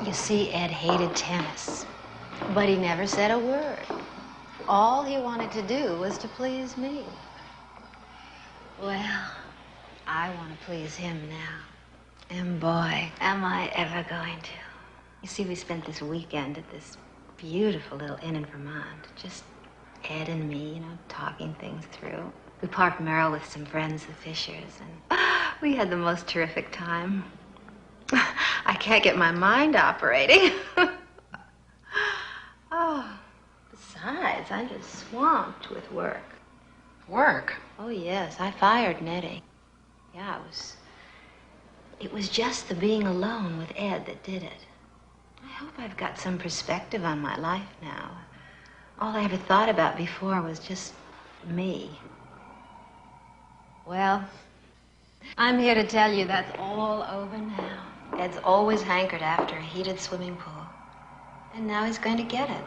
You see, Ed hated tennis, but he never said a word. All he wanted to do was to please me. Well, I want to please him now. And boy, am I ever going to. You see, we spent this weekend at this beautiful little inn in Vermont. Just Ed and me, you know, talking things through. We parked Merrill with some friends, the Fishers, and we had the most terrific time. I can't get my mind operating. Oh, besides, I'm just swamped with work. Work? Oh, yes, I fired Nettie. Yeah, it was just the being alone with Ed that did it. I hope I've got some perspective on my life now. All I ever thought about before was just me. Well, I'm here to tell you that's all over now. Ed's always hankered after a heated swimming pool. And now he's going to get it.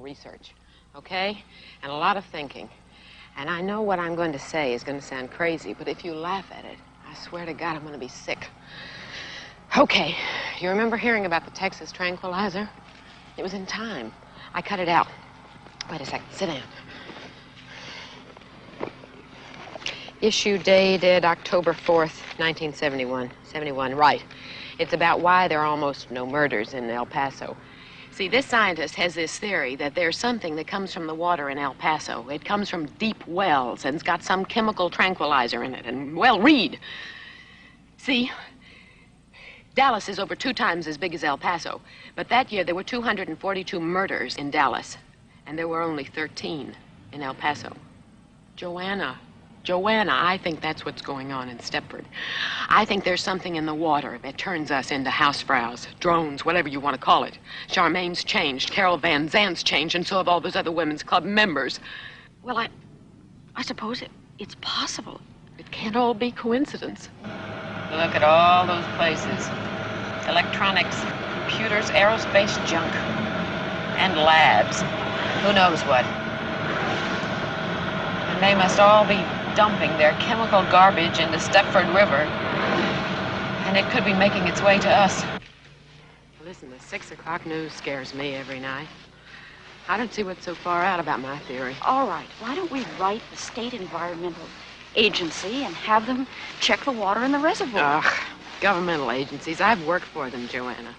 Research, okay? And a lot of thinking. And I know what I'm going to say is going to sound crazy, but if you laugh at it, I swear to God I'm going to be sick. Okay, you remember hearing about the Texas tranquilizer? It was in Time. I cut it out. Wait a second, sit down. Issue dated October 4th, 1971. 71, right. It's about why there are almost no murders in El Paso. See, this scientist has this theory that there's something that comes from the water in El Paso. It comes from deep wells, and it's got some chemical tranquilizer in it. And, well, read. See, Dallas is over 2 times as big as El Paso. But that year, there were 242 murders in Dallas, and there were only 13 in El Paso. Joanna, I think that's what's going on in Stepford. I think there's something in the water that turns us into housefrows, drones, whatever you want to call it. Charmaine's changed, Carol Van Zant's changed, and so have all those other women's club members. Well, I suppose it's possible. It can't all be coincidence. Look at all those places. Electronics, computers, aerospace junk, and labs. Who knows what? And they must all be dumping their chemical garbage into Stepford River. And it could be making its way to us. Listen, the 6 o'clock news scares me every night. I don't see what's so far out about my theory. All right, why don't we write the State Environmental Agency and have them check the water in the reservoir? Ugh, governmental agencies. I've worked for them, Joanna.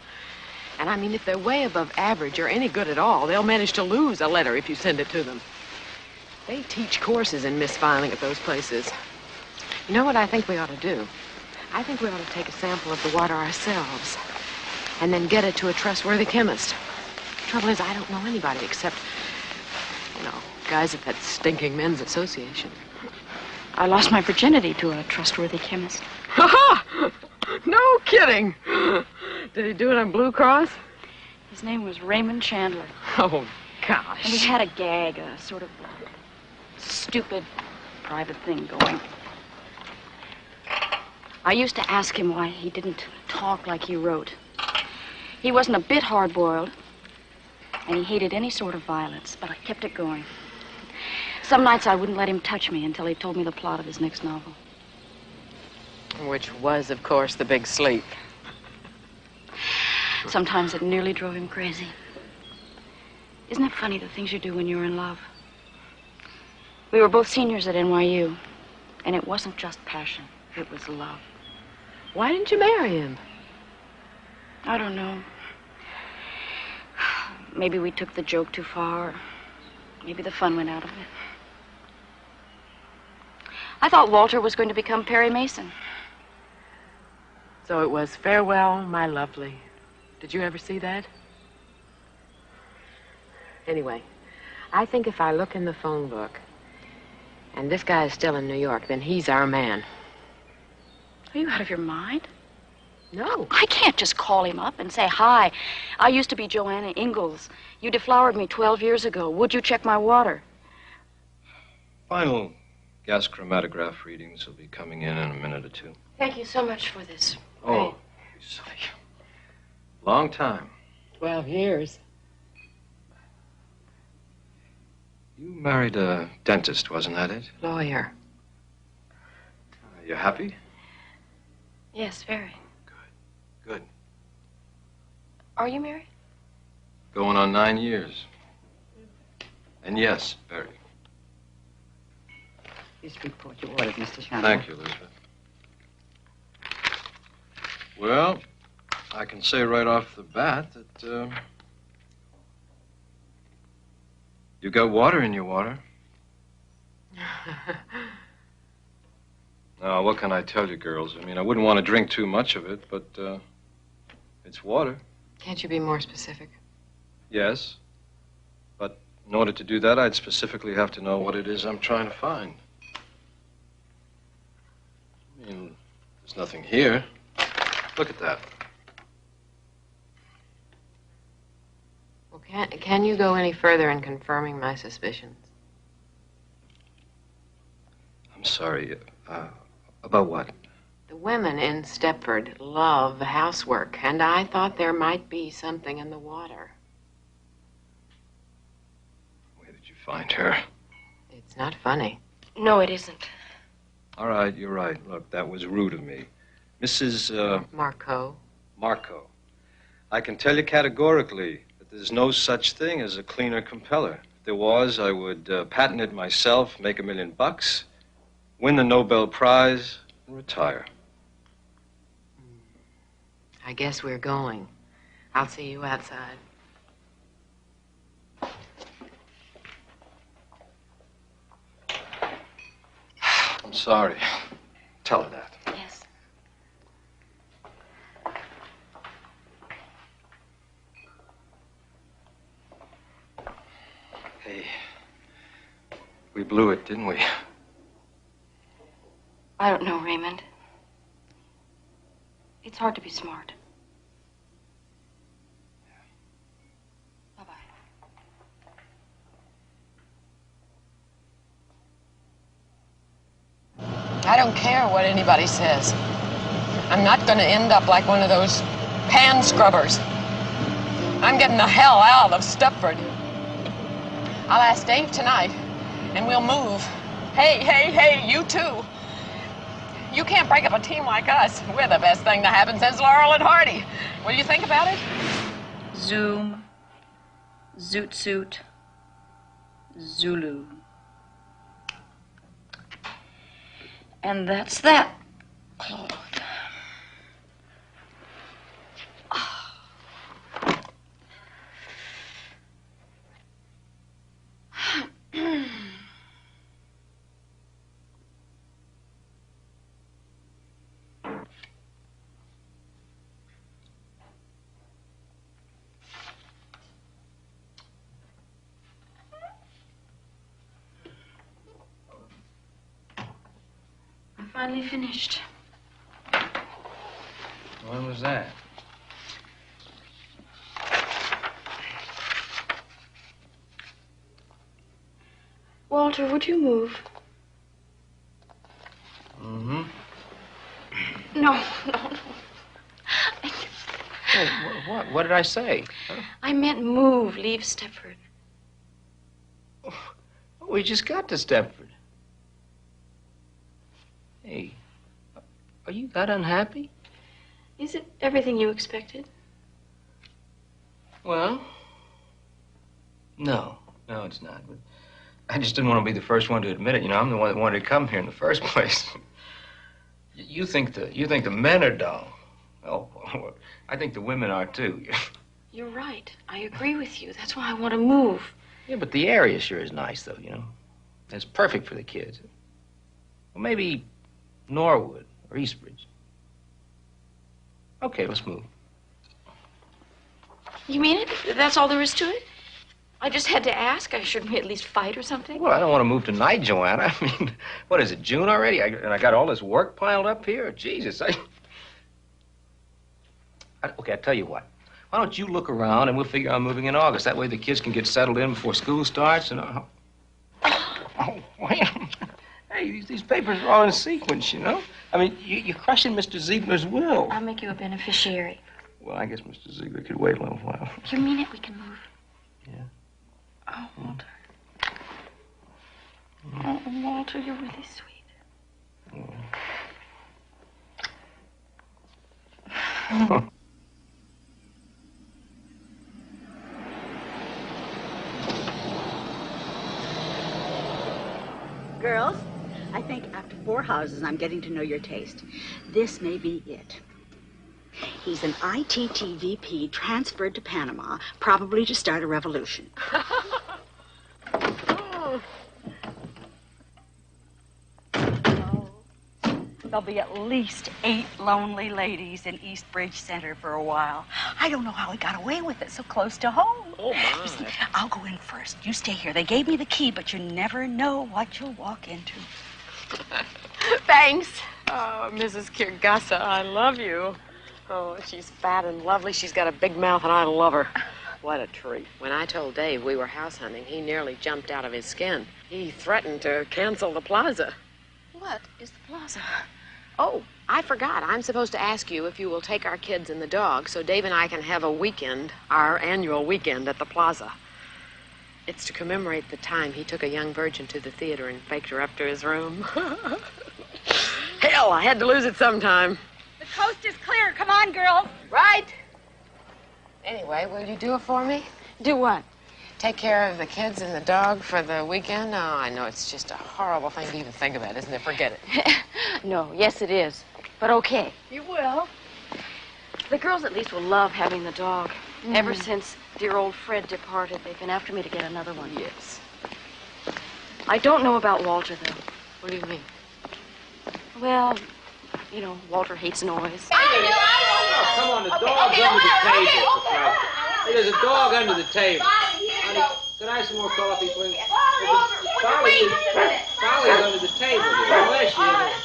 And I mean, if they're way above average or any good at all, they'll manage to lose a letter if you send it to them. They teach courses in misfiling at those places. You know what I think we ought to do? I think we ought to take a sample of the water ourselves and then get it to a trustworthy chemist. The trouble is, I don't know anybody except, you know, guys at that stinking men's association. I lost my virginity to a trustworthy chemist. Ha-ha! No kidding! Did he do it on Blue Cross? His name was Raymond Chandler. Oh, gosh. And we had a gag, a sort of stupid private thing going. I used to ask him why he didn't talk like he wrote. He wasn't a bit hard-boiled, and he hated any sort of violence, but I kept it going. Some nights I wouldn't let him touch me until he told me the plot of his next novel. Which was, of course, The Big Sleep. Sometimes it nearly drove him crazy. Isn't it funny, the things you do when you're in love? We were both seniors at NYU, and it wasn't just passion, it was love. Why didn't you marry him? I don't know. Maybe we took the joke too far. Maybe the fun went out of it. I thought Walter was going to become Perry Mason. So it was Farewell, My Lovely. Did you ever see that? Anyway, I think if I look in the phone book and this guy is still in New York, then he's our man. Are you out of your mind? No. I can't just call him up and say, hi, I used to be Joanna Ingalls. You deflowered me 12 years ago. Would you check my water? Final gas chromatograph readings will be coming in a minute or two. Thank you so much for this. Oh, you silly. Long time. 12 years. You married a dentist, wasn't that it? Lawyer. You happy? Yes, very. Good. Are you married? Going on 9 years. And yes, very. Please report your orders, Mr. Chandler. Thank you, Elizabeth. Well, I can say right off the bat that, you got water in your water. Now, what can I tell you, girls? I mean, I wouldn't want to drink too much of it, but, it's water. Can't you be more specific? Yes. But in order to do that, I'd specifically have to know what it is I'm trying to find. I mean, there's nothing here. Look at that. Well, can you go any further in confirming my suspicions? I'm sorry. About what? The women in Stepford love housework, and I thought there might be something in the water. Where did you find her? It's not funny. No, it isn't. All right, you're right. Look, that was rude of me. Mrs. Marco. Marco. I can tell you categorically that there's no such thing as a cleaner compeller. If there was, I would patent it myself, make $1 million, win the Nobel Prize, and retire. I guess we're going. I'll see you outside. I'm sorry. Tell her that. Yes. Hey, we blew it, didn't we? I don't know, Raymond. It's hard to be smart. I don't care what anybody says. I'm not going to end up like one of those pan scrubbers. I'm getting the hell out of Stepford. I'll ask Dave tonight, and we'll move. Hey, you too. You can't break up a team like us. We're the best thing to happen since Laurel and Hardy. What do you think about it? Zoom, Zoot Suit, Zulu. And that's that, Claude. Finally finished. When was that? Walter, would you move? Mm-hmm. No. Hey, what did I say? Huh? I meant move. Leave Stepford. Oh, we just got to Stepford. Hey, are you that unhappy? Is it everything you expected? Well, no, it's not. But I just didn't want to be the first one to admit it. You know, I'm the one that wanted to come here in the first place. You think the men are dull? Oh, I think the women are too. You're right. I agree with you. That's why I want to move. Yeah, but the area sure is nice, though. You know, it's perfect for the kids. Well, maybe Norwood or Eastbridge. Okay, let's move. You mean it? That's all there is to it? I just had to ask. Shouldn't we at least fight or something? Well, I don't want to move tonight, Joanna. I mean, what is it, June already? And I got all this work piled up here? Jesus, Okay, I tell you what. Why don't you look around and we'll figure out moving in August. That way the kids can get settled in before school starts and... Oh, wait. Hey, these papers are all in sequence, you know? I mean, you're crushing Mr. Ziegler's will. I'll make you a beneficiary. Well, I guess Mr. Ziegler could wait a little while. You mean it? We can move. Yeah. Oh, Walter. Oh, Walter, you're really sweet. Oh. Girls, I think after 4 houses, I'm getting to know your taste. This may be it. He's an ITT VP transferred to Panama, probably to start a revolution. There'll be at least 8 lonely ladies in East Bridge Center for a while. I don't know how he got away with it so close to home. Oh, my. Listen, I'll go in first. You stay here. They gave me the key, but you never know what you'll walk into. Thanks. Oh, Mrs. Kirgasa, I love you. Oh, she's fat and lovely. She's got a big mouth, and I love her. What a treat. When I told Dave we were house hunting, he nearly jumped out of his skin. He threatened to cancel the plaza. What is the plaza? Oh, I forgot. I'm supposed to ask you if you will take our kids and the dog so Dave and I can have a weekend, our annual weekend at the plaza. It's to commemorate the time he took a young virgin to the theater and faked her up to his room. Hell, I had to lose it sometime. The coast is clear. Come on, girls. Right. Anyway, will you do it for me? Do what? Take care of the kids and the dog for the weekend? Oh, I know it's just a horrible thing to even think about, isn't it? Forget it. No, yes it is. But okay. You will. The girls at least will love having the dog. Ever since dear old Fred departed, they've been after me to get another one. Yes. I don't know about Walter, though. What do you mean? Well, you know, Walter hates noise. Oh, come on, the dog's under the table. For Christ's sake. Hey, there's a dog under the table. Honey, could I have some more coffee, please? Dolly's under the table here. Oh, there she is.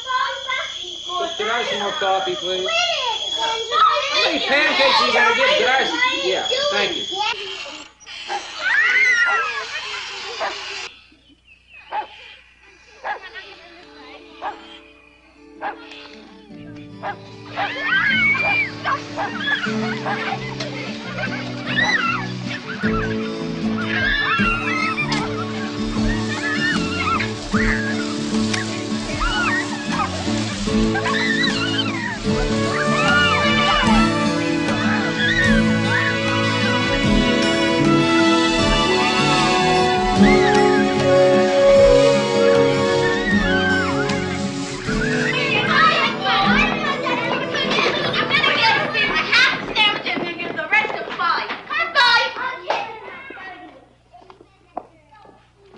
Could I have some more coffee, please? How many pancakes are you going to get? Could I have... Yeah, thank you.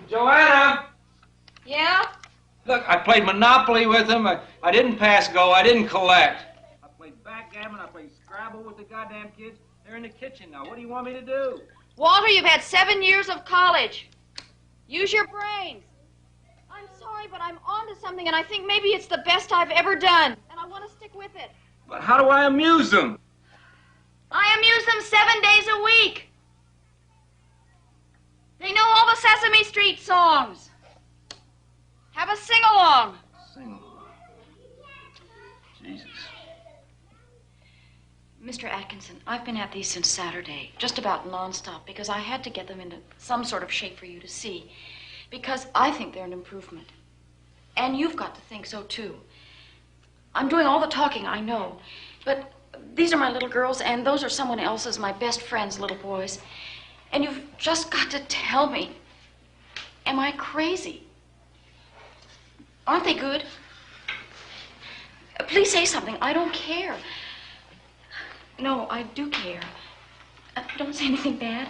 Joanna! Yeah? Look, I played Monopoly with him. I didn't pass go. I didn't collect. I played backgammon. I played Scrabble with the goddamn kids. They're in the kitchen now. What do you want me to do? Walter, you've had 7 years of college. Use your brains. I'm sorry, but I'm onto something, and I think maybe it's the best I've ever done. And I want to stick with it. But how do I amuse them? I amuse them 7 days a week. They know all the Sesame Street songs. Have a sing-along. Sing-along. Jesus. Mr. Atkinson, I've been at these since Saturday, just about nonstop, because I had to get them into some sort of shape for you to see. Because I think they're an improvement. And you've got to think so, too. I'm doing all the talking, I know. But these are my little girls, and those are someone else's, my best friend's little boys. And you've just got to tell me, am I crazy? Aren't they good? Please say something. I don't care. No, I do care. Don't say anything bad.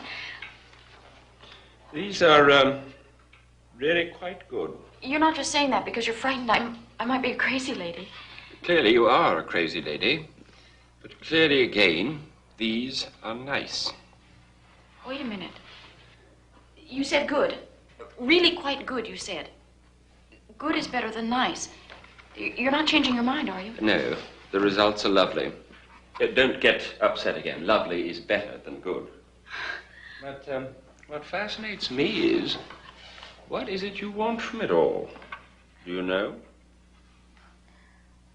These are really quite good. You're not just saying that because you're frightened. I might be a crazy lady. Clearly you are a crazy lady. But clearly again, these are nice. Wait a minute. You said good. Really quite good, you said. Good is better than nice. You're not changing your mind, are you? No, the results are lovely. Don't get upset again. Lovely is better than good. But what fascinates me is, what is it you want from it all? Do you know?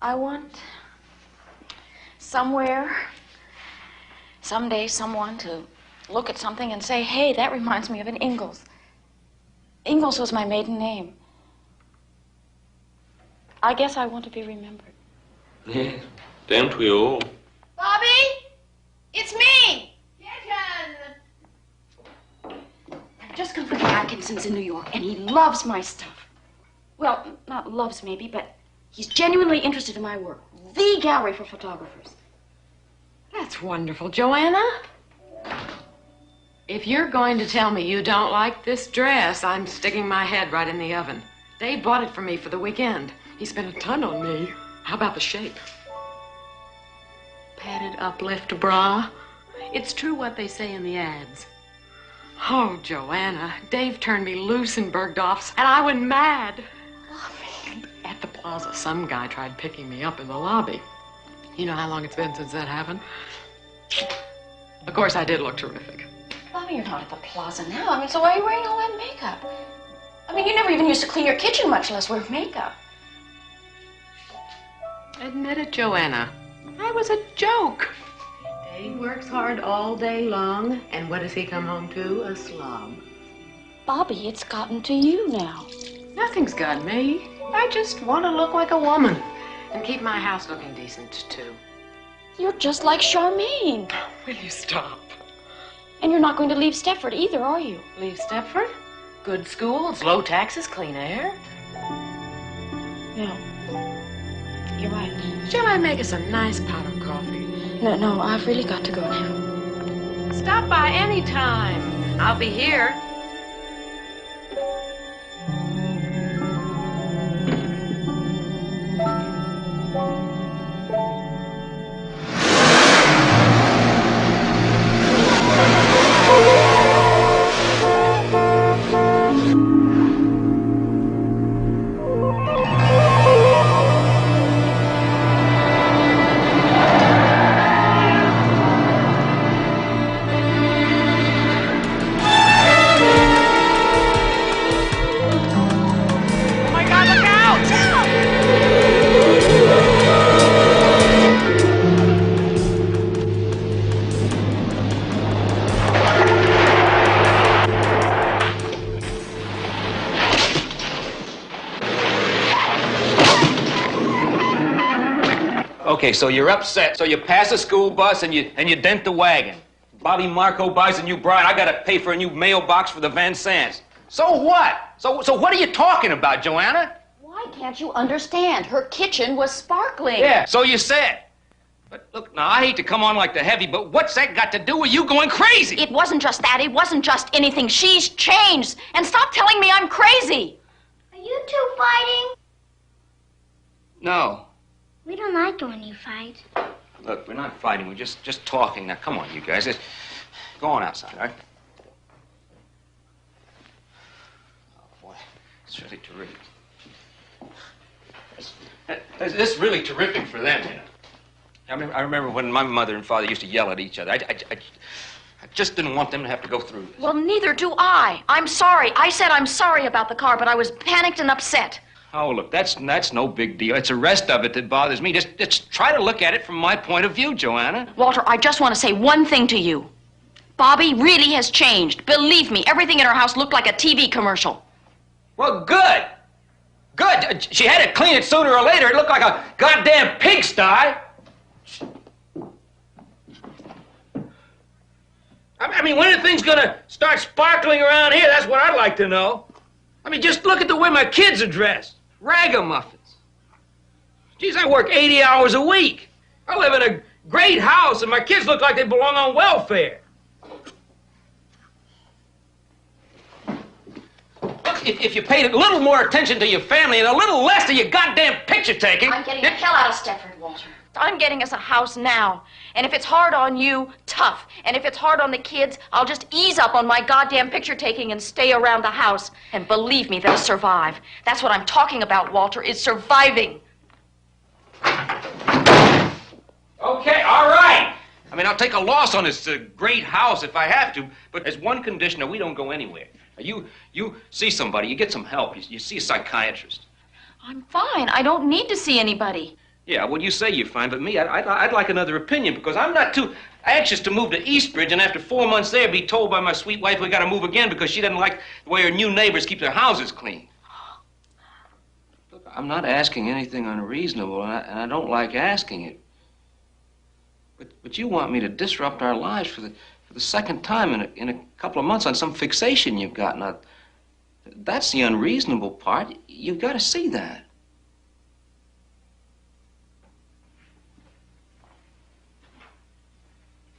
I want somewhere, someday, someone to look at something and say, hey, that reminds me of an Ingalls. Ingalls was my maiden name. I guess I want to be remembered. Yes, don't we all? Bobby, it's me. I've just come from the Atkinsons in New York, and he loves my stuff. Well, not loves maybe, but he's genuinely interested in my work. The gallery for photographers. That's wonderful, Joanna. If you're going to tell me you don't like this dress, I'm sticking my head right in the oven. Dave bought it for me for the weekend. He spent a ton on me. How about the shape? Padded uplift bra. It's true what they say in the ads. Oh, Joanna, Dave turned me loose in Bergdorf's, and I went mad. At the plaza, some guy tried picking me up in the lobby. You know how long it's been since that happened? Of course, I did look terrific. Bobby, you're not at the plaza now. I mean, so why are you wearing all that makeup? I mean, you never even used to clean your kitchen, much less wear makeup. Admit it, Joanna. I was a joke. Dave works hard all day long, and what does he come home to? A slob. Bobby, it's gotten to you now. Nothing's got me. I just want to look like a woman and keep my house looking decent, too. You're just like Charmaine. Will you stop? And you're not going to leave Stepford either, are you? Leave Stepford? Good schools, low taxes, clean air. No. You're right. Shall I make us a nice pot of coffee? No, I've really got to go now. Stop by any time. I'll be here. Okay, so you're upset. So you pass a school bus and you dent the wagon. Bobby Marco buys a new bride. I gotta pay for a new mailbox for the Van Sants. So what? So what are you talking about, Joanna? Why can't you understand? Her kitchen was sparkling. Yeah, so you said. But look, now, I hate to come on like the heavy, but what's that got to do with you going crazy? It wasn't just that. It wasn't just anything. She's changed. And stop telling me I'm crazy. Are you two fighting? No. We don't like it when you fight. Look, we're not fighting. We're just talking. Now, come on, you guys. Go on outside, all right? Oh, boy. It's really terrific. This is really terrific for them, you know. I remember when my mother and father used to yell at each other. I just didn't want them to have to go through this. Well, neither do I. I'm sorry. I said I'm sorry about the car, but I was panicked and upset. Oh, look, that's no big deal. It's the rest of it that bothers me. Just try to look at it from my point of view, Joanna. Walter, I just want to say one thing to you. Bobby really has changed. Believe me, everything in her house looked like a TV commercial. Well, good. Good. She had to clean it sooner or later. It looked like a goddamn pigsty. I mean, when are things gonna start sparkling around here? That's what I'd like to know. I mean, just look at the way my kids are dressed. Ragamuffins. Geez, I work 80 hours a week. I live in a great house, and my kids look like they belong on welfare. Look, if you paid a little more attention to your family and a little less to your goddamn picture taking... I'm getting the hell out of Stepford, Walter. I'm getting us a house now. And if it's hard on you, tough. And if it's hard on the kids, I'll just ease up on my goddamn picture taking and stay around the house. And believe me, they'll survive. That's what I'm talking about, Walter, is surviving. Okay, all right. I mean, I'll take a loss on this great house if I have to, but there's one condition, that we don't go anywhere. You see somebody, you get some help. You see a psychiatrist. I'm fine. I don't need to see anybody. Yeah, well, you say you're fine, but me, I'd like another opinion, because I'm not too anxious to move to Eastbridge, and after 4 months there, be told by my sweet wife we got to move again because she doesn't like the way her new neighbors keep their houses clean. Look, I'm not asking anything unreasonable, and I don't like asking it. But you want me to disrupt our lives for the second time in a couple of months on some fixation you've got. Now, that's the unreasonable part. You've got to see that.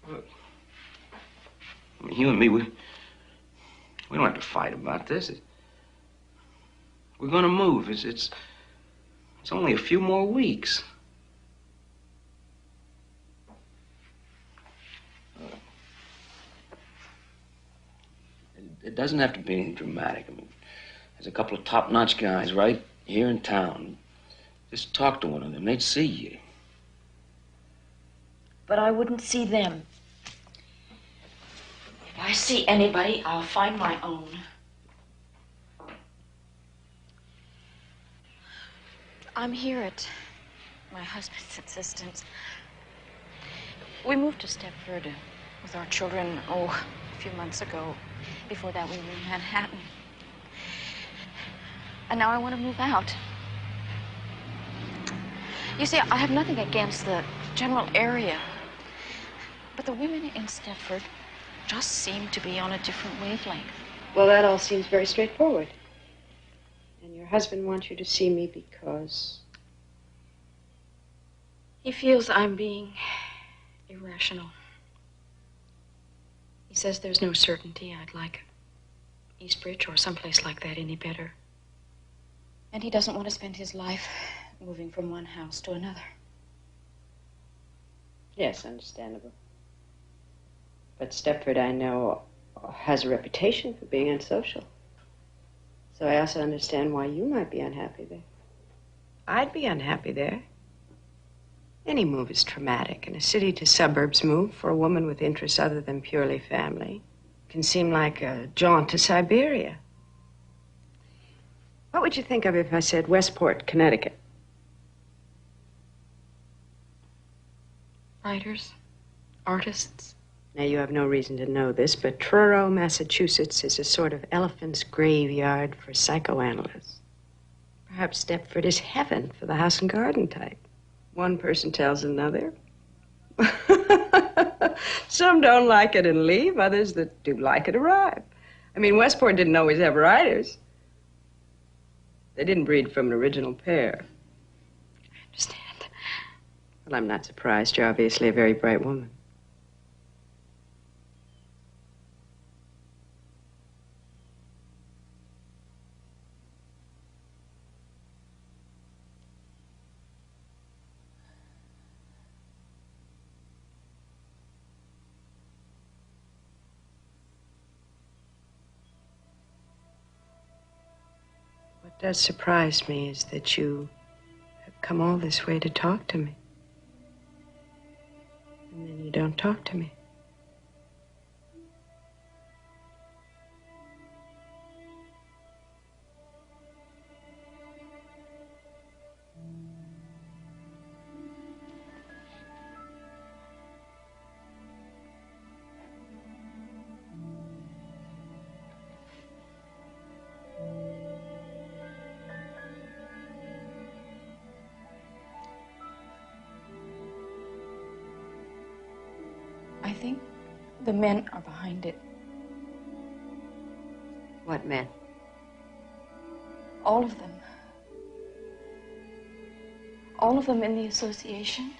Look, I mean, you and me, we don't have to fight about this. We're going to move. It's only a few more weeks. It doesn't have to be anything dramatic. I mean, there's a couple of top-notch guys right here in town. Just talk to one of them. They'd see you. But I wouldn't see them. If I see anybody, I'll find my own. I'm here at my husband's insistence. We moved to Stepford with our children, a few months ago. Before that, we were in Manhattan. And now I want to move out. You see, I have nothing against the general area. But the women in Stepford just seem to be on a different wavelength. Well, that all seems very straightforward. And your husband wants you to see me because... He feels I'm being irrational. He says there's no certainty I'd like Eastbridge or someplace like that any better. And he doesn't want to spend his life moving from one house to another. Yes, understandable. But Stepford, I know, has a reputation for being unsocial. So I also understand why you might be unhappy there. I'd be unhappy there. Any move is traumatic, and a city to suburbs move for a woman with interests other than purely family can seem like a jaunt to Siberia. What would you think of if I said Westport, Connecticut? Writers, artists. Now, you have no reason to know this, but Truro, Massachusetts is a sort of elephant's graveyard for psychoanalysts. Perhaps Stepford is heaven for the house and garden type. One person tells another. Some don't like it and leave. Others that do like it arrive. I mean, Westport didn't always have writers. They didn't breed from an original pair. I understand. Well, I'm not surprised. You're obviously a very bright woman. What does surprise me is that you have come all this way to talk to me. And then you don't talk to me. I think the men are behind it. What men? All of them. All of them in the association.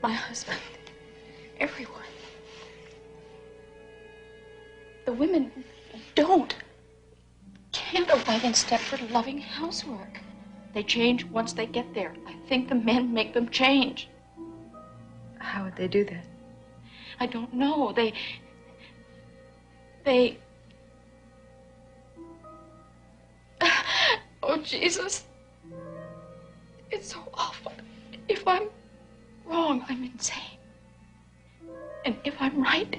My husband. Everyone. The women can't arrive in Stepford loving housework. They change once they get there. I think the men make them change. How would they do that? I don't know. They... Oh, Jesus. It's so awful. If I'm wrong, I'm insane. And if I'm right,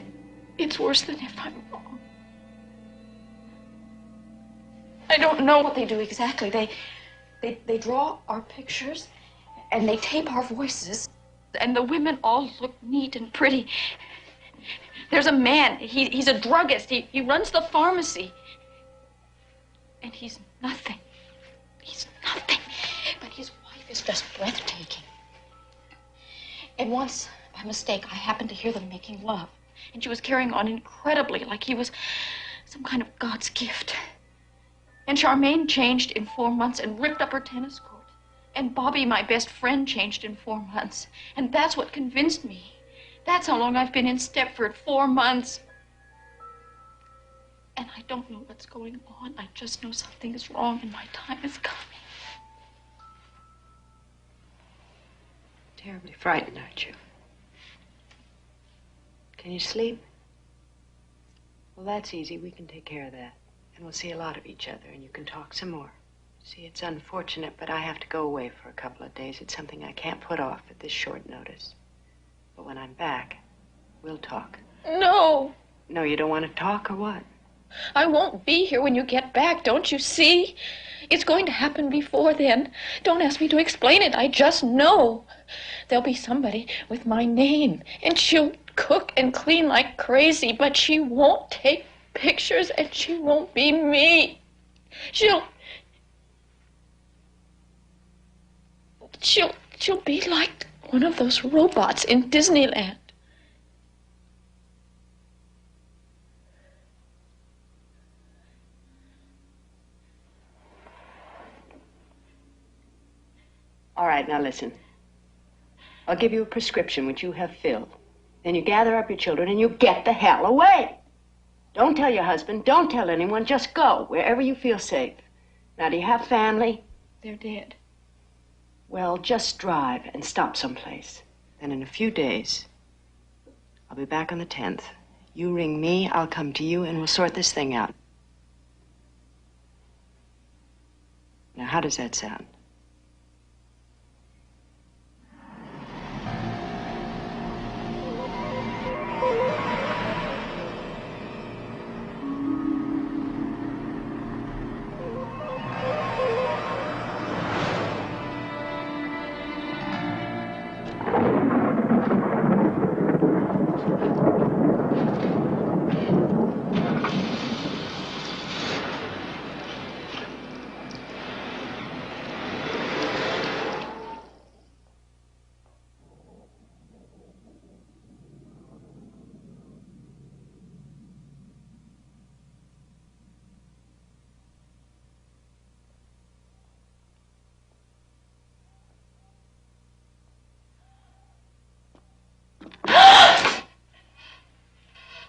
it's worse than if I'm wrong. I don't know what they do exactly. They draw our pictures, and they tape our voices, and the women all look neat and pretty. There's a man, he's a druggist, he runs the pharmacy, and he's nothing. He's nothing, but his wife is just breathtaking. And once, by mistake, I happened to hear them making love, and she was carrying on incredibly, like he was some kind of God's gift. And Charmaine changed in 4 months and ripped up her tennis court. And Bobby, my best friend, changed in 4 months. And that's what convinced me. That's how long I've been in Stepford, 4 months. And I don't know what's going on. I just know something is wrong and my time is coming. Terribly frightened, aren't you? Can you sleep? Well, that's easy. We can take care of that. And we'll see a lot of each other, and you can talk some more. See, it's unfortunate, but I have to go away for a couple of days. It's something I can't put off at this short notice. But when I'm back, we'll talk. No. No, you don't want to talk, or what? I won't be here when you get back, don't you see? It's going to happen before then. Don't ask me to explain it. I just know. There'll be somebody with my name, and she'll cook and clean like crazy, but she won't take pictures, and she won't be me. She'll be like one of those robots in Disneyland. All right, now listen. I'll give you a prescription which you have filled. Then you gather up your children and you get the hell away. Don't tell your husband. Don't tell anyone. Just go wherever you feel safe. Now, do you have family? They're dead. Well, just drive and stop someplace. Then in a few days, I'll be back on the 10th. You ring me, I'll come to you, and we'll sort this thing out. Now, how does that sound?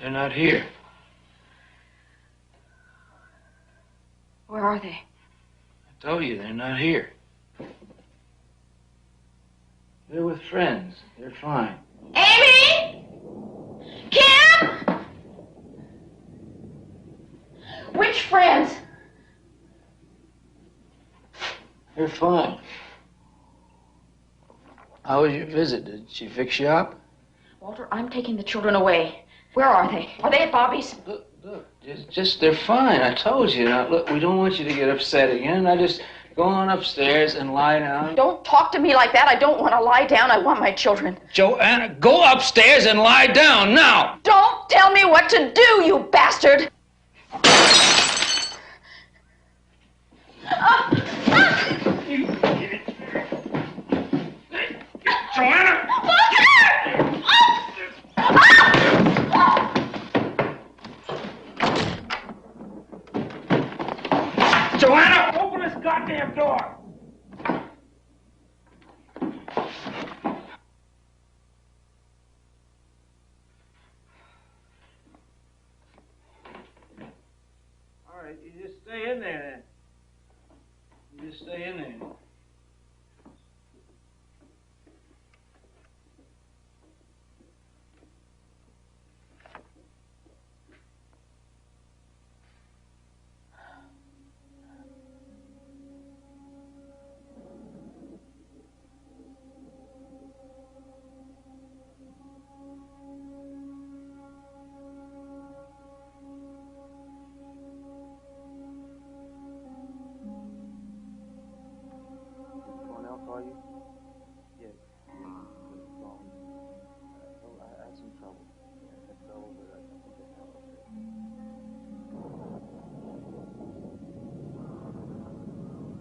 They're not here. Where are they? I told you, they're not here. They're with friends. They're fine. Amy! Kim! Which friends? They're fine. How was your visit? Did she fix you up? Walter, I'm taking the children away. Where are they? Are they at Bobby's? Look, just they're fine. I told you. Now, look, we don't want you to get upset again. Now, just go on upstairs and lie down. Don't talk to me like that. I don't want to lie down. I want my children. Joanna, go upstairs and lie down now. Don't tell me what to do, you bastard! Joanna! Joanna, open this goddamn door! All right, you just stay in there then. You just stay in there. Call you? Yeah. I had some trouble. I had trouble, but I think I held up there.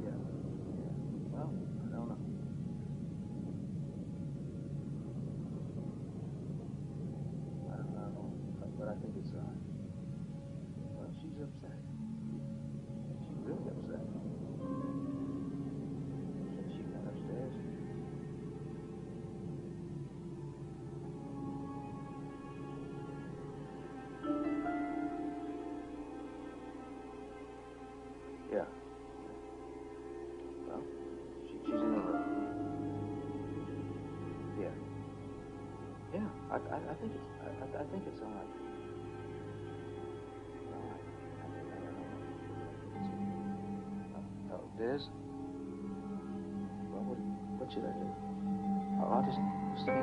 Yeah. Well, I don't know. I don't know, but I think it's well, she's upset. She's really upset. Upstairs. Yeah. Well, she's in her room. Yeah. Yeah. I think it's I think it's all right. All right. I don't know. Oh, Diz? What should I do? I'll just stay in.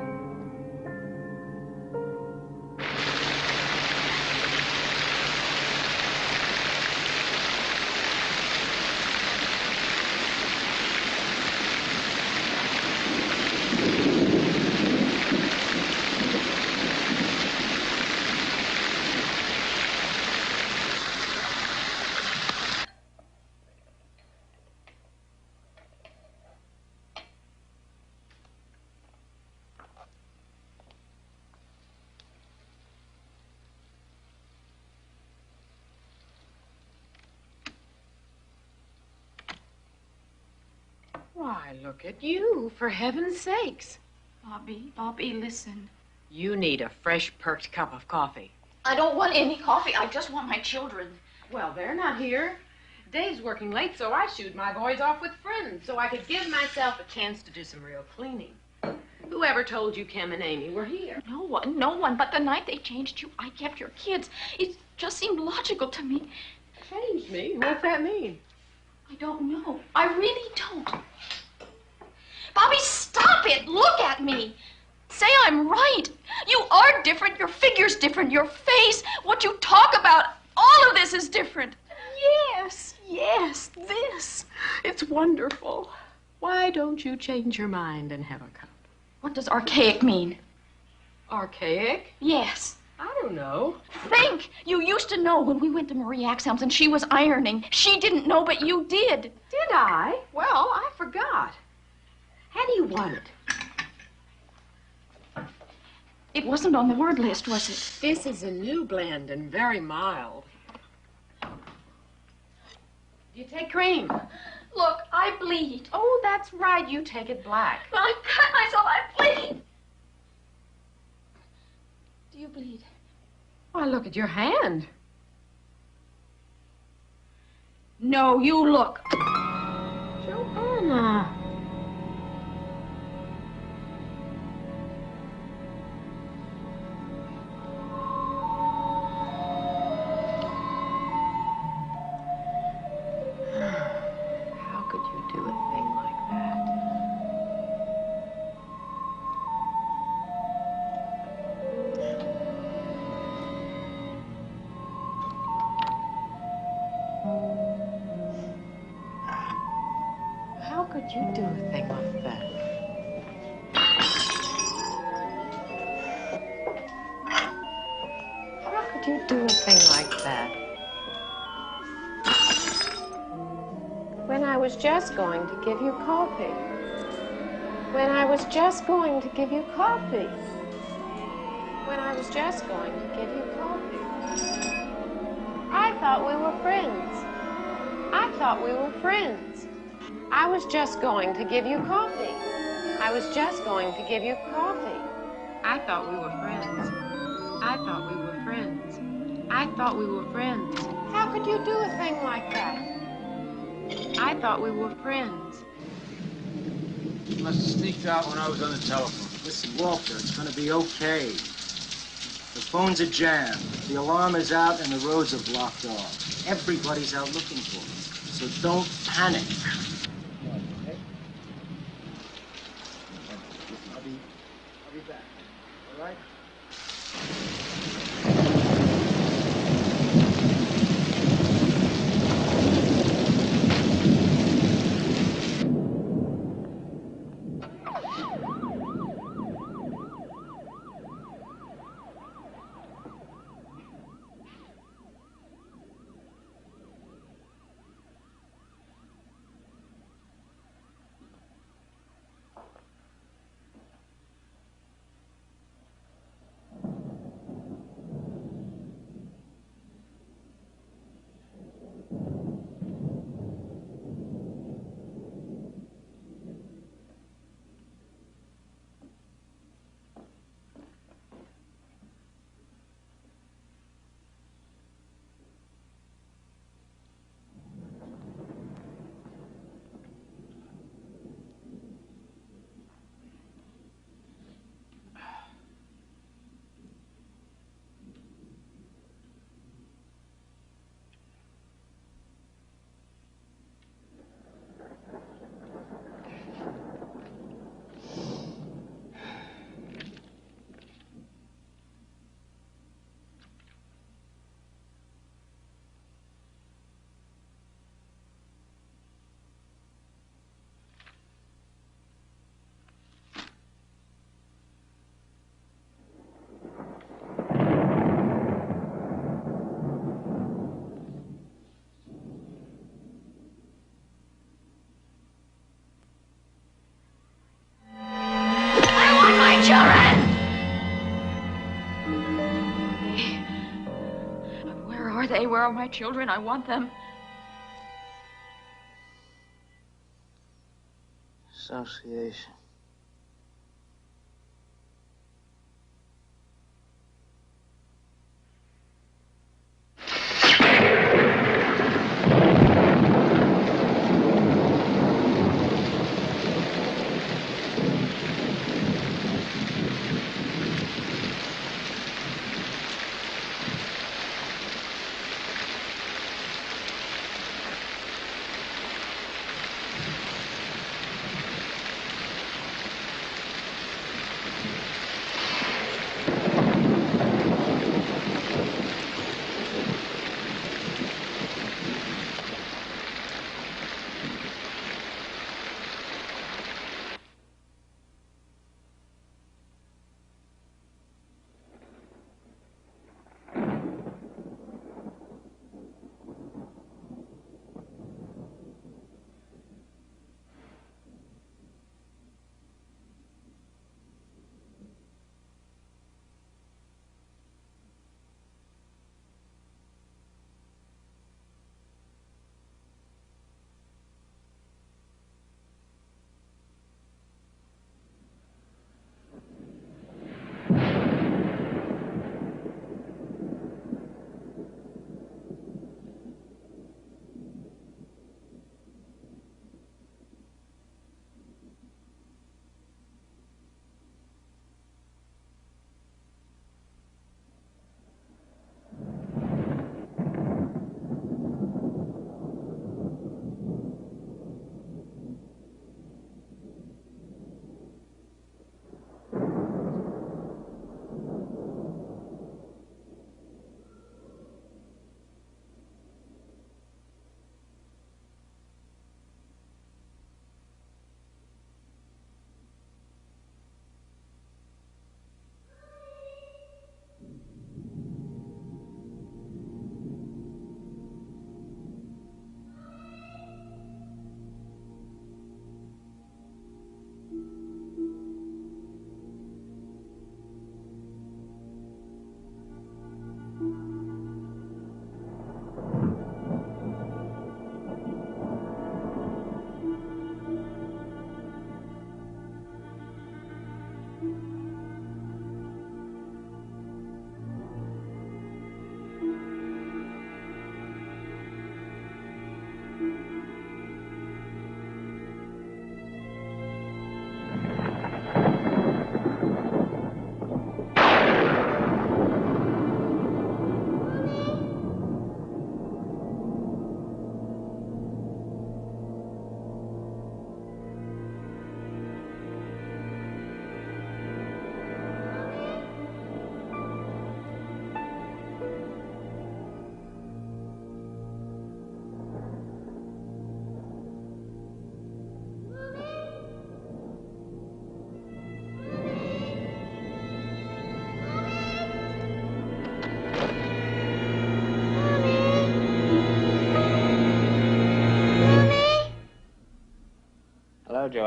Why, look at you, for heaven's sakes. Bobby, listen. You need a fresh, perked cup of coffee. I don't want any coffee. I just want my children. Well, they're not here. Dave's working late, so I shooed my boys off with friends so I could give myself a chance to do some real cleaning. Whoever told you Kim and Amy were here? No one. But the night they changed you, I kept your kids. It just seemed logical to me. Changed me? What's that mean? I don't know. I really don't. Bobby, stop it. Look at me. Say I'm right. You are different. Your figure's different. Your face, what you talk about, all of this is different. Yes, this. It's wonderful. Why don't you change your mind and have a cup? What does archaic mean? Archaic? Yes. I don't know. Think! You used to know when we went to Marie Axel's and she was ironing. She didn't know, but you did. Did I? Well, I forgot. How do you want it? It wasn't on the word list, was it? This is a new blend and very mild. Do you take cream? Look, I bleed. Oh, that's right. You take it black. I cut myself. I bleed. Do you bleed? Why, look at your hand. No, you look. Joanna. How could you do a thing like that? How could you do a thing like that? How could you do a thing like that? When I was just going to give you coffee. When I was just going to give you coffee. When I was just going to give you coffee. I thought we were friends. I thought we were friends. I was just going to give you coffee. I was just going to give you coffee. I thought we were friends. I thought we were friends. I thought we were friends. How could you do a thing like that? I thought we were friends. You must have sneaked out when I was on the telephone. Listen, Walter, it's gonna be okay. The phones are jammed. The alarm is out and the roads are blocked off. Everybody's out looking for me. So don't panic. I'll be back. All right? Where are they? Where are my children? I want them. Association.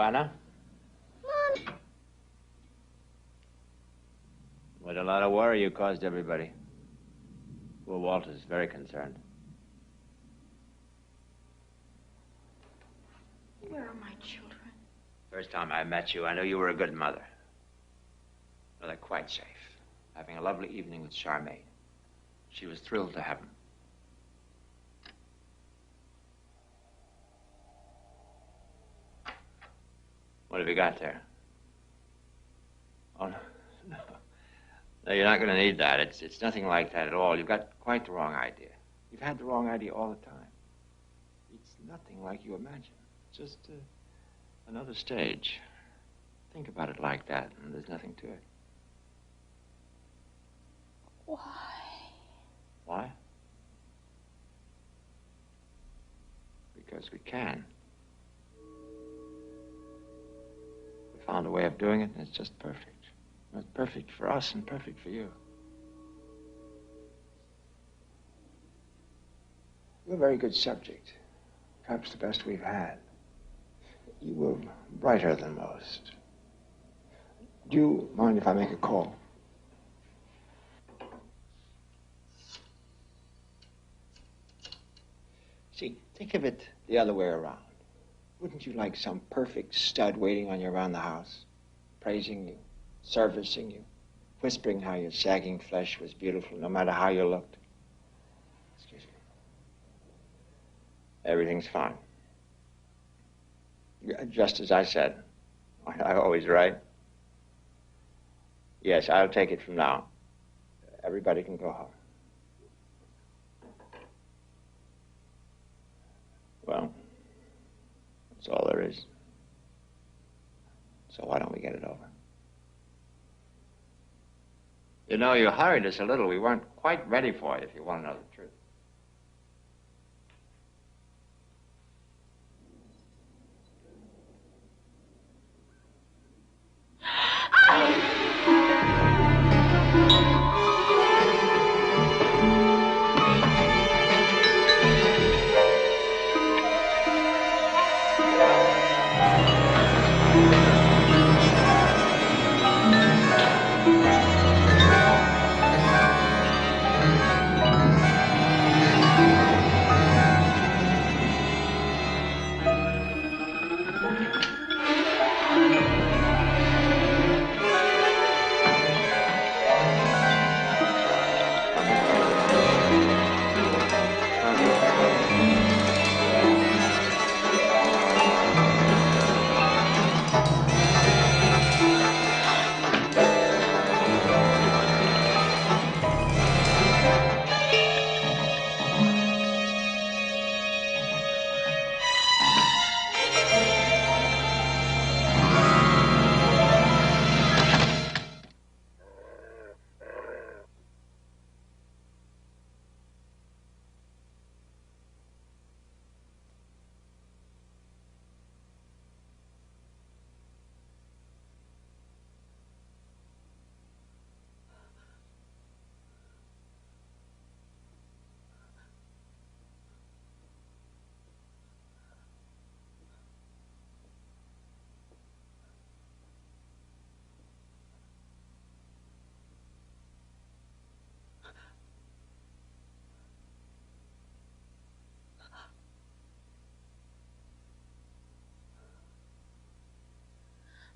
Joanna. Mom. What a lot of worry you caused everybody. Poor Walter's very concerned. Where are my children? First time I met you, I knew you were a good mother. Well, they're quite safe. Having a lovely evening with Charmaine. She was thrilled to have him. What have you got there? Oh, no. No, no, you're not going to need that. It's nothing like that at all. You've got quite the wrong idea. You've had the wrong idea all the time. It's nothing like you imagine. It's just another stage. Think about it like that, and there's nothing to it. Why? Why? Because we can. We found a way of doing it, and it's just perfect. It's perfect for us and perfect for you. You're a very good subject. Perhaps the best we've had. You were brighter than most. Do you mind if I make a call? See, think of it the other way around. Wouldn't you like some perfect stud waiting on you around the house, praising you, servicing you, whispering how your sagging flesh was beautiful no matter how you looked? Excuse me. Everything's fine. Just as I said. I'm always right. Yes, I'll take it from now. Everybody can go home. Well, that's all there is. So why don't we get it over? You know, you hurried us a little. We weren't quite ready for it, if you want to know the truth.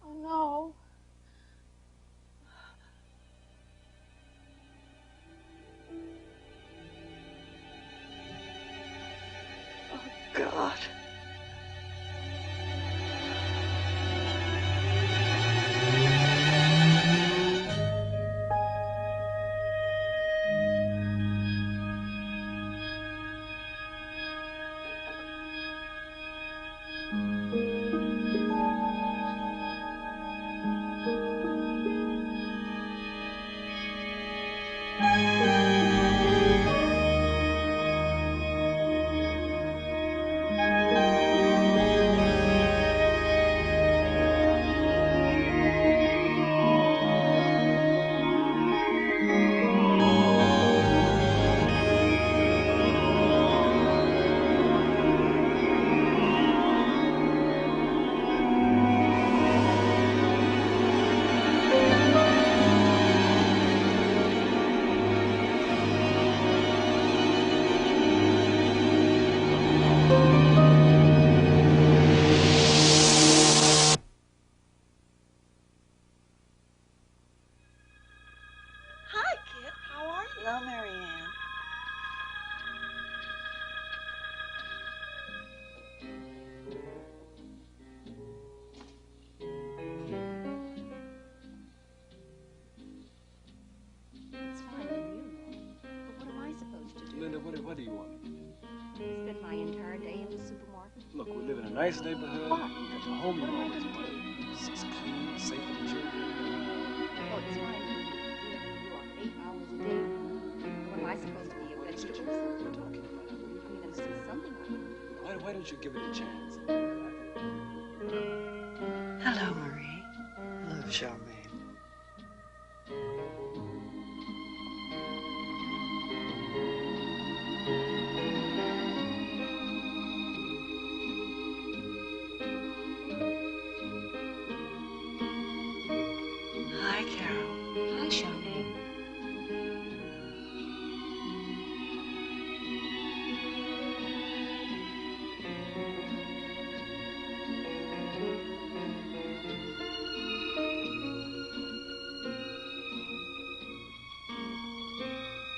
Oh, no. Oh, God. What do you want? Spend my entire day in the supermarket. Look, we live in a nice neighborhood. What? It's a home you always wanted. It's clean, safe for the children. Oh, it's fine. You are 8 hours a day. What am I supposed to be, a vegetable? What are you talking about? I'm going to see something of you. Why don't you give it a chance? Hello, Marie. Hello, Charmaine. Hi, Carol. Hi, Charmaine.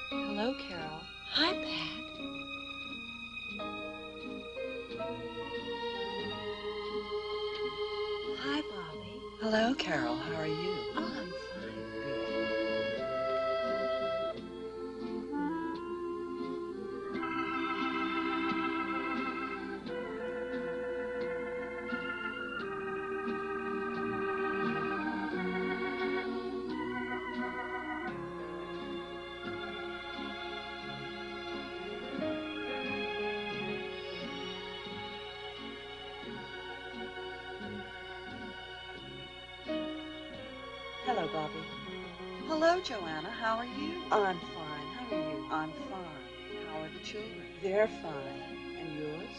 Hello, Carol. Hi, Pat. Hi, Bobby. Hello, Carol. How are you? Oh, I'm fine. Hello, Bobby. Hello, Joanna. How are you? I'm fine. How are you? I'm fine. How are the children? They're fine. And yours?